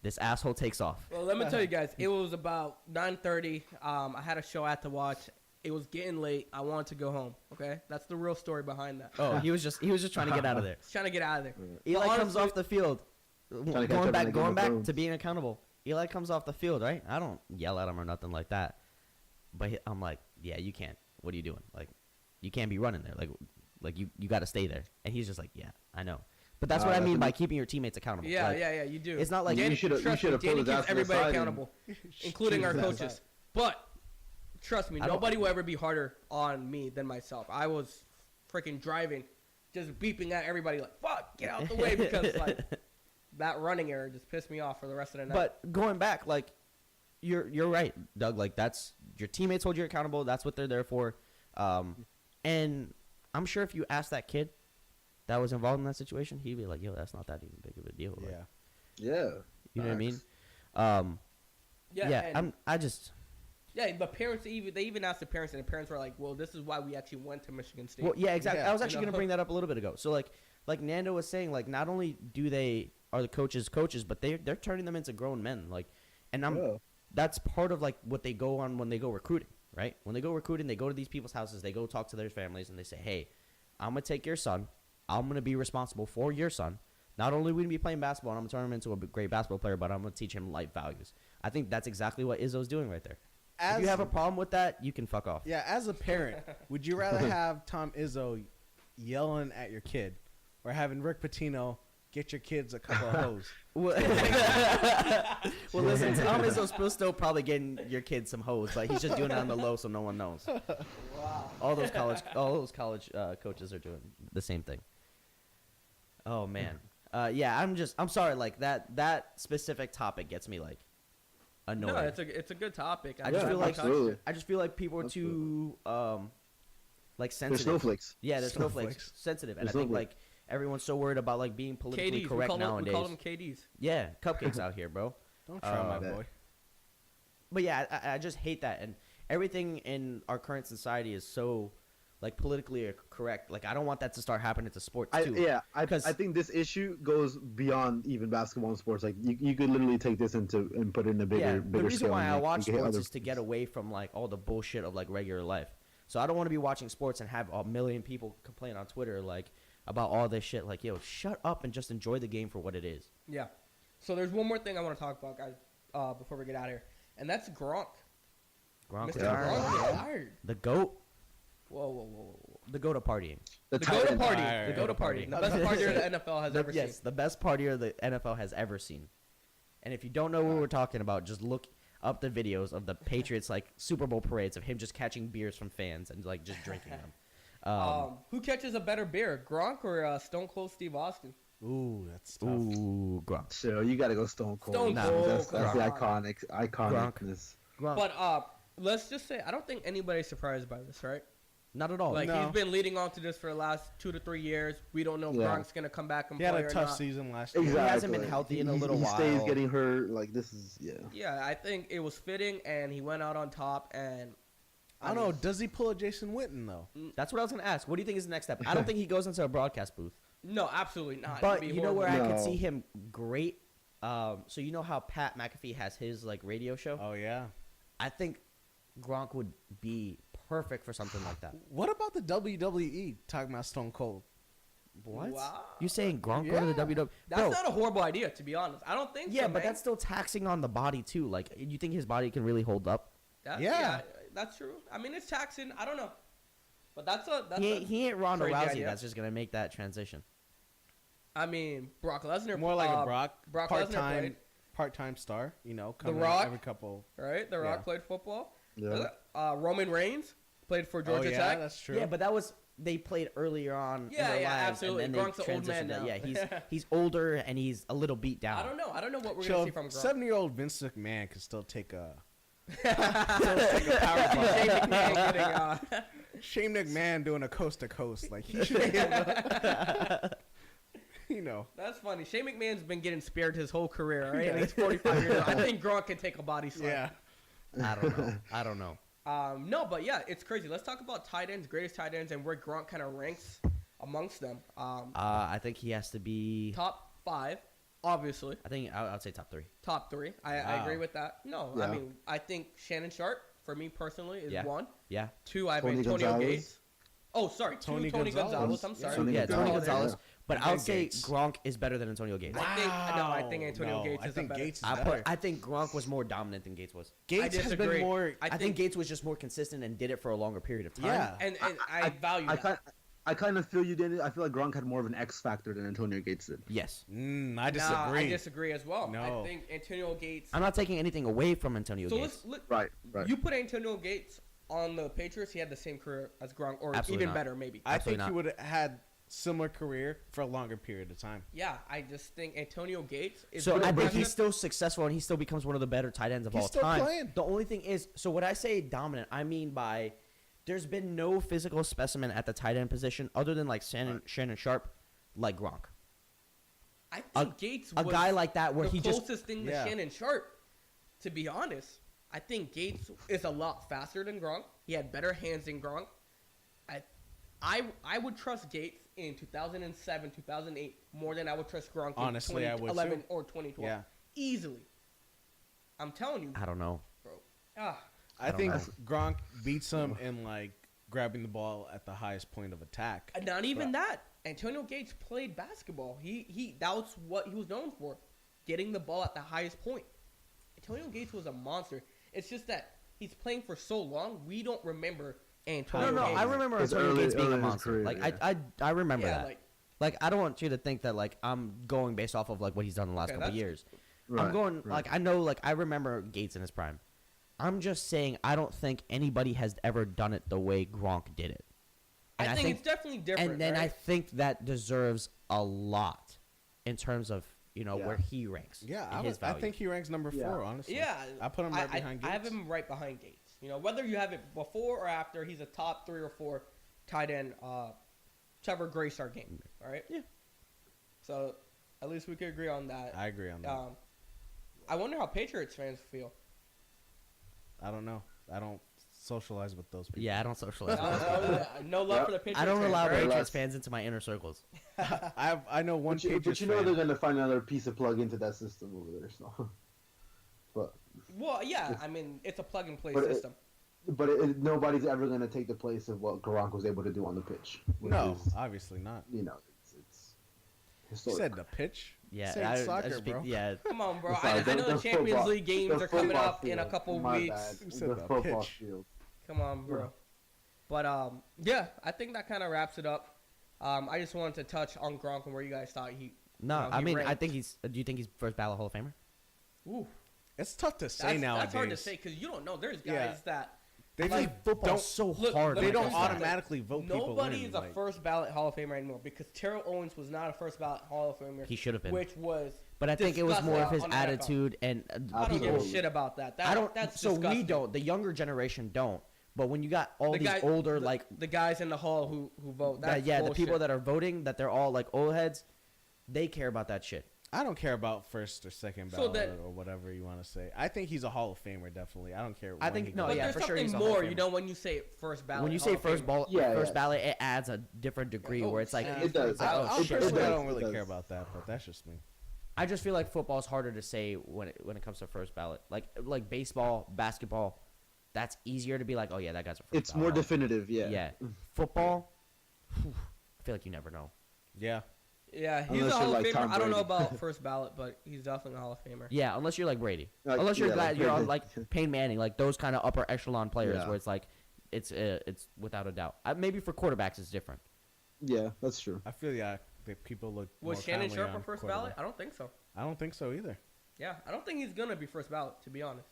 This asshole takes off. Well, let me tell you guys, it was about 9:30. I had a show I had to watch. It was getting late. I wanted to go home. Okay, that's the real story behind that. Oh, he was just trying to get out of there. Just trying to get out of there. Eli But comes honestly- off the field. to catch up Going on back the Game of Thrones. to being accountable. Eli comes off the field, right? I don't yell at him or nothing like that. But I'm like, yeah, you can't. What are you doing? Like, you can't be running there. Like, Like you got to stay there. And he's just like, yeah, I know. But that's what I that's mean a- by keeping your teammates accountable. Yeah, Like, yeah, you do. It's not like You should've- trust me, pulled Danny his ass keeps to the everybody side and- accountable, including our Choose that coaches. side. But trust me, I don't- nobody will ever be harder on me than myself. I was freaking driving, just beeping at everybody like, "Fuck, get out the way," because like that running error just pissed me off for the rest of the night. But going back, like you're right, Doug. Like that's your teammates hold you accountable. That's what they're there for. And I'm sure if you ask that kid that was involved in that situation, he'd be like, "Yo, that's not that even big of a deal." Like, Yeah. you know what I mean? Facts. and- I just. yeah, the parents they even asked the parents, and the parents were like, "Well, this is why we actually went to Michigan State." Well, yeah, exactly. Yeah, I was you actually know? going to bring that up a little bit ago. So like Nando was saying, like not only are the coaches, but they're turning them into grown men. Like, and Yeah. that's part of like what they go on when they go recruiting, right? When they go recruiting, they go to these people's houses, they go talk to their families, and they say, "Hey, I'm gonna take your son. I'm gonna be responsible for your son. Not only are we gonna be playing basketball, and I'm gonna turn him into a great basketball player, but I'm gonna teach him life values." I think that's exactly what Izzo's doing right there. If you have a problem with that, you can fuck off. Yeah, as a parent, would you rather have Tom Izzo yelling at your kid or having Rick Pitino get your kids a couple of hoes? Well, well, listen, Tom Izzo's still probably getting your kid some hoes, but he's just doing it on the low so no one knows. Wow. All those college coaches are doing the same thing. Oh man, yeah. I'm sorry. Like that specific topic gets me like annoyed. No, it's a good topic. I just Yeah, feel like absolutely. people are too like They're sensitive. snowflakes. Yeah, they're Snowflakes. snowflakes, sensitive, and They're I think snowflakes. like everyone's so worried about like being politically KDs, correct we nowadays. call them KDs. Yeah, cupcakes out here, bro. Don't try my that- boy. But yeah, I just hate that, and everything in our current society is so like politically correct. Like I don't want that to start happening to sports too. I 'Cause- think this issue goes beyond even basketball and sports. Like you could literally take this into and put it in a bigger Yeah, bigger the reason scale why and I make- watch make it sports other is to get away from like all the bullshit of like regular life. So I don't want to be watching sports and have a million people complain on Twitter like about all this shit. Like, yo, shut up and just enjoy the game for what it is. Yeah. So there's one more thing I want to talk about, guys, before we get out of here, and that's Gronk. Gronk Mr. retired. Gronk retired. The goat. Whoa. The goat of partying. The go to Titans. party. Alright. The go to party. The best partier the NFL has ever Yes, seen. the best partier the NFL has ever seen. And if you don't know what we're talking about, just look up the videos of the Patriots like Super Bowl parades of him just catching beers from fans and like just drinking them. Who catches a better beer, Gronk or Stone Cold Steve Austin? Ooh, that's tough. Ooh, Gronk. So you got to go Stone Cold. Stone Cold, That's the Gronk. iconicness. Gronk. But let's just say I don't think anybody's surprised by this, right? Not at all. Like No. he's been leading on to this for the last 2 to 3 years. We don't know if Yeah. Gronk's gonna come back and He play had a or tough not. season last year. Exactly. hasn't been healthy in a little he stays while. getting hurt. Like this is Yeah, I think it was fitting, and he went out on top. And I don't know. Does he pull a Jason Witten though? That's what I was gonna ask. What do you think is the next step? I don't think he goes into a broadcast booth. No, absolutely not. But It'd be you know where horrible. I could No. see him great. So you know how Pat McAfee has his like radio show. Oh yeah. I think Gronk would be perfect for something like that. What about the WWE talking about Stone Cold? What? Wow. You saying Gronk go to the Yeah. WWE? That's Bro, not a horrible idea, to be honest. I don't think yeah, so, but man. that's still taxing on the body too. Like, you think his body can really hold up? Yeah. That's true. I mean, it's taxing. I don't know. But that's He ain't Ronda crazy Rousey. idea. That's just gonna make that transition. I mean, Brock Lesnar. More like a Brock Brock Lesnar played, part-time star. You know, coming Rock. out every couple. right? The Rock Yeah. played football. yeah. Roman Reigns played for Oh Georgia yeah, Tech. that's true. Yeah, but that was they played earlier on in Yeah, their yeah, lives, absolutely. and then Gronk's they an old man transitioned. now. Yeah, he's older and he's a little beat down. I don't know. I don't know what we're So gonna see from Gronk. 70-year-old Vince McMahon could still take a Shane McMahon getting, Shane McMahon doing a coast to coast. Like he should be able to, you know. That's funny. Shane McMahon's been getting spared his whole career, right? And he's 45 years old. I think Gronk can take a body slam. Yeah. I don't know. No, but yeah, it's crazy. Let's talk about tight ends, greatest tight ends, and where Gronk kind of ranks amongst them. I think he has to be. Top 5, obviously. I think I would say top 3. Top 3. I Wow. agree with that. No, Yeah. I mean, I think Shannon Sharp, for me personally, is Yeah. 1. Yeah. 2, I have Tony Antonio Gonzalez. Gates. Oh, sorry. 2, Tony Tony Gonzalez. Gonzalez. I'm sorry. Tony Yeah, Tony Gonzalez, Gonzalez. yeah. But And I would say Gates. Gronk is better than Antonio Gates. I think Antonio No, Gates I is think a better. Gates is better. I think Gronk was more dominant than Gates was. Gates has disagree. been more. I think Gates was just more consistent and did it for a longer period of time. Yeah. And I value I that. kind I kind of feel you, Danny. I feel like Gronk had more of an X factor than Antonio Gates did. Yes. I disagree. Nah, I disagree as well. No. I think Antonio Gates. I'm not taking anything away from Antonio Gates. Right. You put Antonio Gates on the Patriots, he had the same career as Gronk, or Absolutely even not. better, maybe. I Absolutely think he not. would have had similar career for a longer period of time. Yeah, I just think Antonio Gates is. So I think aggressive. he's still successful and he still becomes one of the better tight ends of He's all still time. playing. The only thing is, so when I say dominant, I mean by there's been no physical specimen at the tight end position other than like Shannon Sharp, like Gronk. I think Gates A was guy like that where the he just closest thing to Yeah. Shannon Sharp. To be honest, I think Gates is a lot faster than Gronk. He had better hands than Gronk. I would trust Gates in 2007, 2008 more than I would trust Gronk Honestly, in I would 2011 too. or 2012. Yeah. Easily. I'm telling you, I don't know. bro. Ah, I don't think know. Gronk beats him in like grabbing the ball at the highest point of attack. not even But- that. Antonio Gates played basketball. He that was what he was known for, getting the ball at the highest point. Antonio Gates was a monster. It's just that he's playing for so long, we don't remember Antonio. No, Gates. I remember His Antonio Gates being early a in his monster. career, Like yeah. I remember Yeah, that. Like I don't want you to think that like I'm going based off of like what he's done in the last Okay, couple that's- years. Right, I'm going right. like I know like I remember Gates in his prime. I'm just saying I don't think anybody has ever done it the way Gronk did it. And I think it's definitely different. and then I right? think that deserves a lot in terms of Yeah. where he ranks. Yeah, in his I value. think he ranks number 4, Yeah. honestly. Yeah, I put him right behind Gates. I have him right behind Gates. You know, whether you have it before or after, he's a top 3 or 4 tight end. Trevor Graystar game. All right. Yeah. So at least we could agree on that. I agree on that. I wonder how Patriots fans feel. I don't know. I don't socialize with those people. Yeah, I don't socialize. No love for the Patriots. I don't fans, allow right? Patriots fans into my inner circles. I know one But you Patriots know fan. they're gonna find another piece of plug into that system over there. So, but Well, yeah. I mean, it's a plug and play But system. nobody's ever gonna take the place of what Gronk was able to do on the pitch. which No, is, obviously not. it's You historic. said the pitch. Yeah, Said soccer, bro. Yeah, Come on, bro. Sorry, I know the Champions football- League games the are coming football up in a field. couple My weeks. bad. You said The the football pitch. field. Come on, bro. But yeah, I think that kind of wraps it up. I just wanted to touch on Gronk and where you guys thought he. no, you know, I he mean I ranked. think he's. Do you think he's first ballot Hall of Famer? Ooh, It's tough to say that's, nowadays. that's hard to say because you don't know. There's guys Yeah. that They Like, just Football's don't. so look, hard. let They me don't tell you something. automatically vote people nobody in. is a like- first ballot Hall of Famer anymore because Terrell Owens was not a first ballot Hall of Famer. He should have been. Which was. But I think it was more of his disgusting on NFL. attitude and I don't give a Absolutely. shit about that. I don't. That's So disgusting. we don't. The younger generation don't. But when you got all The these guy- older the- like the guys in the hall who vote. That's yeah, bullshit. the people that are voting that they're all like old heads, they care about that shit. I don't care about first or second So ballot that- or whatever you want to say. I think he's a Hall of Famer, definitely. I don't care. I when think- he no, goes. But yeah, there's for sure something he's a Hall of more, you Famer. know, when you say first ballot. When you Hall say of first Famer. ball, Yeah, first yeah. ballot, it adds a different degree Oh, where it's like shit. It does. it's like, I, oh, I shit. personally does, don't it really does. care about that, but that's just me. I just feel like football is harder to say when it comes to first ballot. Like baseball, basketball, that's easier to be like, oh yeah, that guy's a first It's ballot. more definitive. Yeah. Yeah. Football, whew, I feel like you never know. Yeah. Yeah, he's Unless a you're Hall of like Famer. Tom I don't know Brady. about first ballot, but he's definitely a Hall of Famer. Yeah, unless you're like Brady. Like, Unless you're yeah, glad like you're on Brady. like Peyton Manning, like those kind of upper echelon players Yeah. where it's like it's without a doubt. Maybe for quarterbacks it's different. Yeah, that's true. I feel that people look. Was more Shannon kindly Sharp on a first quarterback. ballot? I don't think so. I don't think so either. Yeah, I don't think he's gonna be first ballot, to be honest.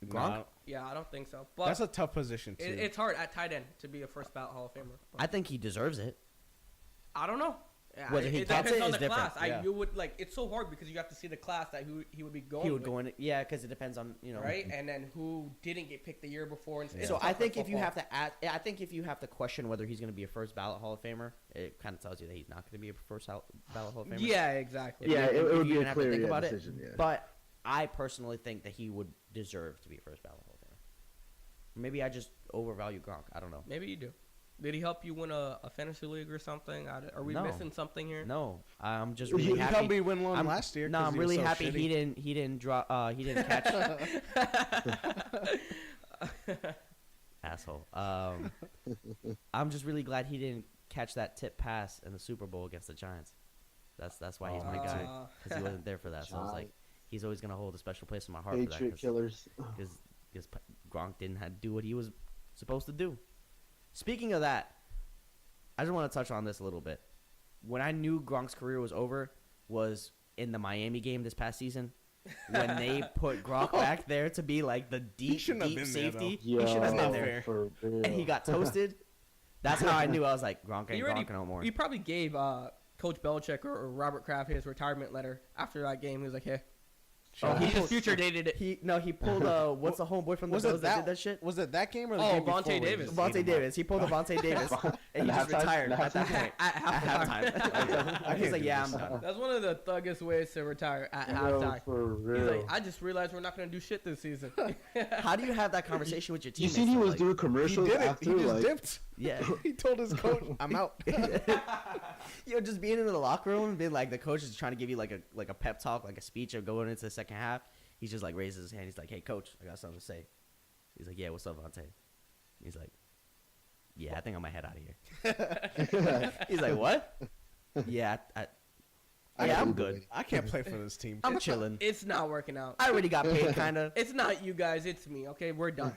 Gronk? No, Yeah, I don't think so. But that's a tough position too. it's hard at tight end to be a first ballot Hall of Famer. But I think he deserves it. I don't know. Yeah, Whether he it gets depends it on is the different. class. Yeah. You would like it's so hard because you have to see the class that he would be going. He would with, go in, yeah, because it depends on right, and then who didn't get picked the year before. And it's So tough I for think if you football. have to add, I think if you have to question whether he's going to be a first ballot Hall of Famer, it kind of tells you that he's not going to be a first ballot Hall of Famer. Yeah, exactly. Yeah, If it would you be even a have to clear think about decision. it. Yeah. But I personally think that he would deserve to be a first ballot Hall of Famer. Maybe I just overvalue Gronk. I don't know. Maybe you do. Did he help you win a fantasy league or something? Are we No. missing something here? No, I'm just He really He happy. helped me win one I'm- last year. No, 'cause I'm he was really so happy shitty. he didn't drop. He didn't catch. Asshole. I'm just really glad he didn't catch that tip pass in the Super Bowl against the Giants. That's why he's my guy because he wasn't there for that. So I was like, he's always gonna hold a special place in my heart for Patriot that killers. because Gronk didn't have to do what he was supposed to do. Speaking of that, I just want to touch on this a little bit. When I knew Gronk's career was over was in the Miami game this past season. When they put Gronk back there to be like the deep safety. He shouldn't have been there. And he got toasted. That's how I knew. I was like, Gronk ain't Gronk no more. He probably gave Coach Belichick or Robert Kraft his retirement letter after that game. He was like, hey. He just future dated it. He pulled what's the homeboy from the Bills that did that shit? Was it that game or the game before? Vontae Davis. Vontae Davis. He pulled the Vontae Davis, and he just retired at that point. At halftime. He's like, yeah, I'm done. That's one of the thuggiest ways to retire at halftime. For real. He's like, I just realized we're not going to do shit this season. How do you have that conversation with your teammates? You seen he was like, doing commercials after, he just dipped. Yeah. He told his coach, I'm out. Just being in the locker room and being like, the coach is trying to give you like a pep talk, like a speech of going into the second half. He's just like raises his hand. He's like, hey, coach, I got something to say. He's like, yeah, what's up, Vontae? He's like, yeah, I think I might head out of here. He's like, what? Yeah, I'm good. I can't play for this team. I'm chilling. It's not working out. I already got paid, kind of. It's not you guys. It's me. Okay, we're done.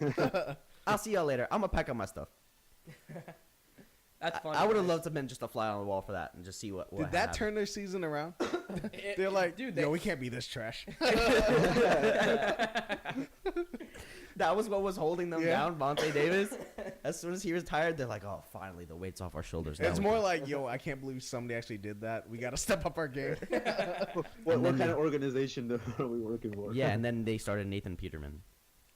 I'll see y'all later. I'm going to pack up my stuff. That's funny. I would have loved to have been just a fly on the wall for that and just see what Did that happened. turn their season around? They're like, dude, we can't be this trash. That was what was holding them down, Vontae Davis. As soon as he retired, they're like, oh, finally, the weight's off our shoulders. It's more like, yo, I can't believe somebody actually did that. We got to step up our game. What kind of organization are we working for? Yeah, and then they started Nathan Peterman.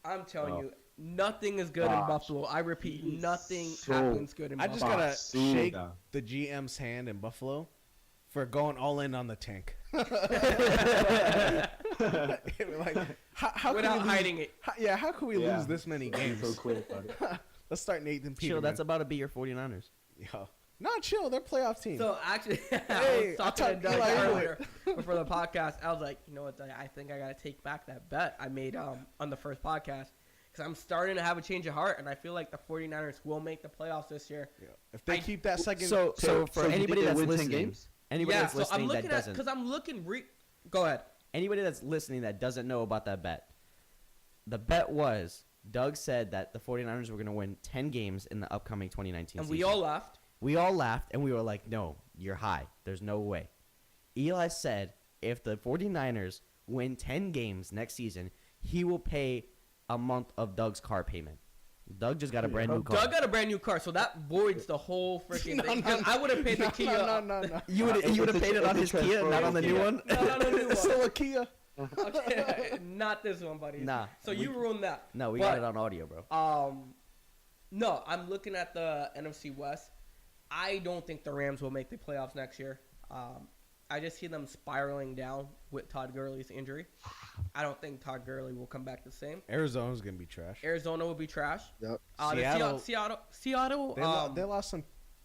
I'm telling you, nothing is good in Buffalo. I repeat, nothing happens good in Buffalo. I just got to shake the GM's hand in Buffalo for going all in on the tank. Like, how without hiding it. How can we lose this many games? So quick, buddy. Let's start Nathan Peterman. Chill, that's about to be your 49ers. Yo. Not chill. They're playoff team. So actually, I was talking to Doug earlier before the podcast. I was like, you know what, Doug, I think I got to take back that bet I made on the first podcast. Because I'm starting to have a change of heart, and I feel like the 49ers will make the playoffs this year. Yeah. If they keep that second... So for anybody that's listening... Anybody that's listening I'm looking that doesn't... Because I'm looking... Go ahead. Anybody that's listening that doesn't know about that bet, the bet was, Doug said that the 49ers were going to win 10 games in the upcoming 2019 and season. We all laughed. We all laughed, and we were like, no, you're high. There's no way. Eli said if the 49ers win 10 games next season, he will pay a month of Doug's car payment. Doug just got a brand new car. Doug got a brand new car, so that voids the whole freaking thing. I would have paid the Kia. No. You would have paid it on his Kia, not on the new one? Not on the new one. Still a Kia. Okay, not this one, buddy. Nah. So you ruined that. No, we got it on audio, bro. No, I'm looking at the NFC West. I don't think the Rams will make the playoffs next year. I just see them spiraling down with Todd Gurley's injury. I don't think Todd Gurley will come back the same. Arizona's going to be trash. Arizona will be trash. Yep. Seattle. They lost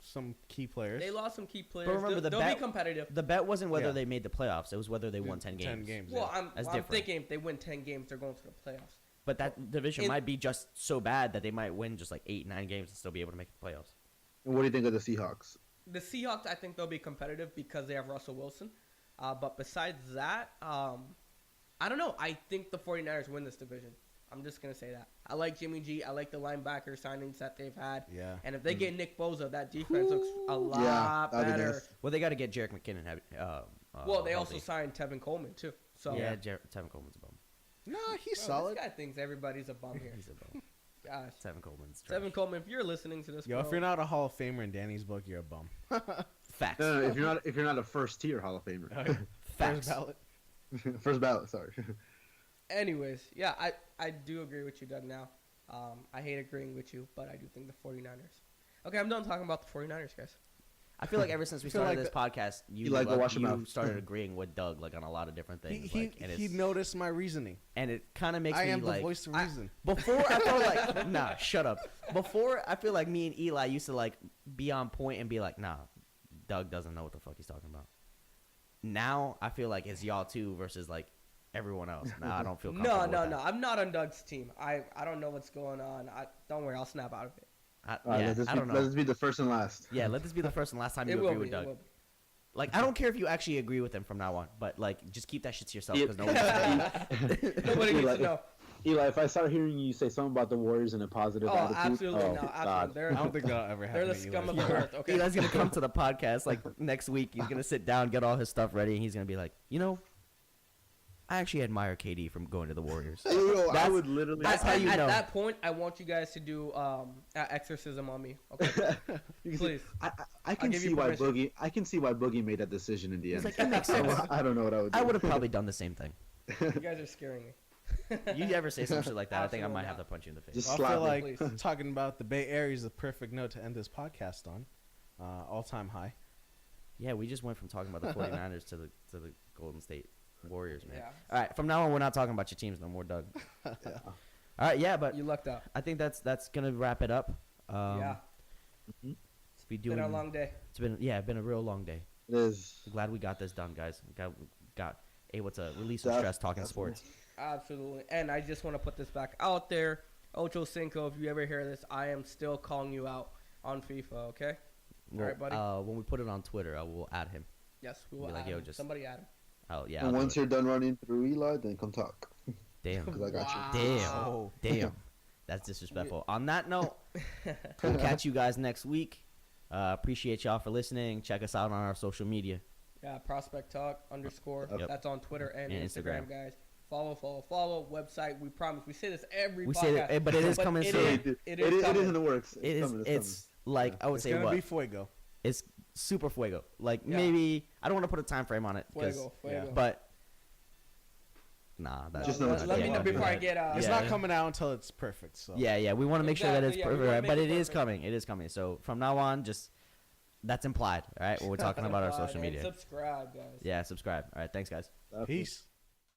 some key players. They lost some key players. But remember, they'll be competitive. The bet wasn't whether they made the playoffs. It was whether they won 10 games. 10 games. Well, yeah. I'm thinking if they win 10 games, they're going to the playoffs. But that division might be just so bad that they might win just like 8-9 games and still be able to make the playoffs. And what do you think of the Seahawks? The Seahawks, I think they'll be competitive because they have Russell Wilson. But besides that, I don't know. I think the 49ers win this division. I'm just going to say that. I like Jimmy G. I like the linebacker signings that they've had. Yeah. And if they get Nick Bosa, that defense looks a lot better. Nice. Well, they got to get Jerick McKinnon. Well, they also healthy. signed Tevin Coleman, too. So Yeah, Tevin Coleman's a bum. No, he's Bro, solid. This guy thinks everybody's a bum here. He's a bum. Gosh. Tevin Coleman's trash. Tevin Coleman, if you're listening to this, Yo, if you're not a Hall of Famer in Danny's book, you're a bum. Facts. No, if you're not a first tier Hall of Famer. Facts. First ballot. First ballot, sorry. Anyways, yeah, I do agree with you, Doug, now. I hate agreeing with you, but I do think the 49ers. Okay, I'm done talking about the 49ers, guys. I feel like ever since we started this podcast, you started agreeing with Doug like on a lot of different things. He noticed my reasoning. And it kind of makes I me am like... the voice of reason. Before, I felt like... Nah, shut up. Before, I feel like me and Eli used to like be on point and be like, nah, Doug doesn't know what the fuck he's talking about. Now, I feel like it's y'all two versus like everyone else. Now I don't feel comfortable with that. No. I'm not on Doug's team. I don't know what's going on. Don't worry, I'll snap out of it. I don't know. Let this be the first and last. Yeah, let this be the first and last time you agree with Doug. Like, I don't care if you actually agree with him from now on, but like, just keep that shit to yourself because nobody's nobody needs to know. Eli, if I start hearing you say something about the Warriors in a positive attitude, absolutely oh, not. God. Absolutely. I don't think that'll ever happen. They're the scum of the earth. Okay. Eli's gonna come to the podcast like next week. He's gonna sit down, get all his stuff ready, and he's gonna be like, I actually admire KD from going to the Warriors. I would literally. That's how you At know. that point, I want you guys to do exorcism on me. Okay. Please. I can give you see why permission. Boogie. I can see why Boogie made that decision in the end. like, it makes sense. I don't know what I would do. I would have probably done the same thing. You guys are scaring me. You ever say some shit like that, I think I might Absolutely have to not. punch you in the face. Just I slap feel me. like Please. talking about the Bay Area is the perfect note to end this podcast on. All-time high. Yeah, we just went from talking about the 49ers to the Golden State Warriors, man. Yeah. All right, from now on, we're not talking about your teams no more, Doug. All right, yeah, but You lucked out. I think that's gonna wrap it up. Yeah. It's It's been a long day. It's been a real long day. It is. I'm glad we got this done, guys. Got able to release some stress talking sports. Absolutely. And I just want to put this back out there. Ocho Cinco, if you ever hear this, I am still calling you out on FIFA, okay? Well, right, buddy. When we put it on Twitter, I will add him. Yes, we will Be like, add yo, him. just- Somebody add him. Oh yeah. And I'll do once it. you're done running through Eli, then come talk. Damn. 'Cause I got you. Wow. Damn. Oh. Damn. That's disrespectful. On that note, we'll catch you guys next week. Appreciate y'all for listening. Check us out on our social media. Yeah, Prospect Talk _ Yep. That's on Twitter and And Instagram, Instagram. guys. Follow. Website. We promise. We say this every We podcast. say that, but it is coming it soon. is- It is is coming. in the works. It is. coming, It's like I would It's say gonna what be fuego. it's super fuego. Like Yeah. maybe I don't want to put a time frame on it. 'cause- Fuego. But nah, that's Just know let, it's let me fuego. know before I get. It's Yeah. not coming out until it's perfect. So Yeah, we want to make sure that it's Exactly, yeah, we perfect, wanna right? make But it it is perfect. coming. It is coming. So from now on, just that's implied, all right? When we're talking about our social And media. subscribe, guys. Yeah, subscribe. All right, thanks, guys. Peace.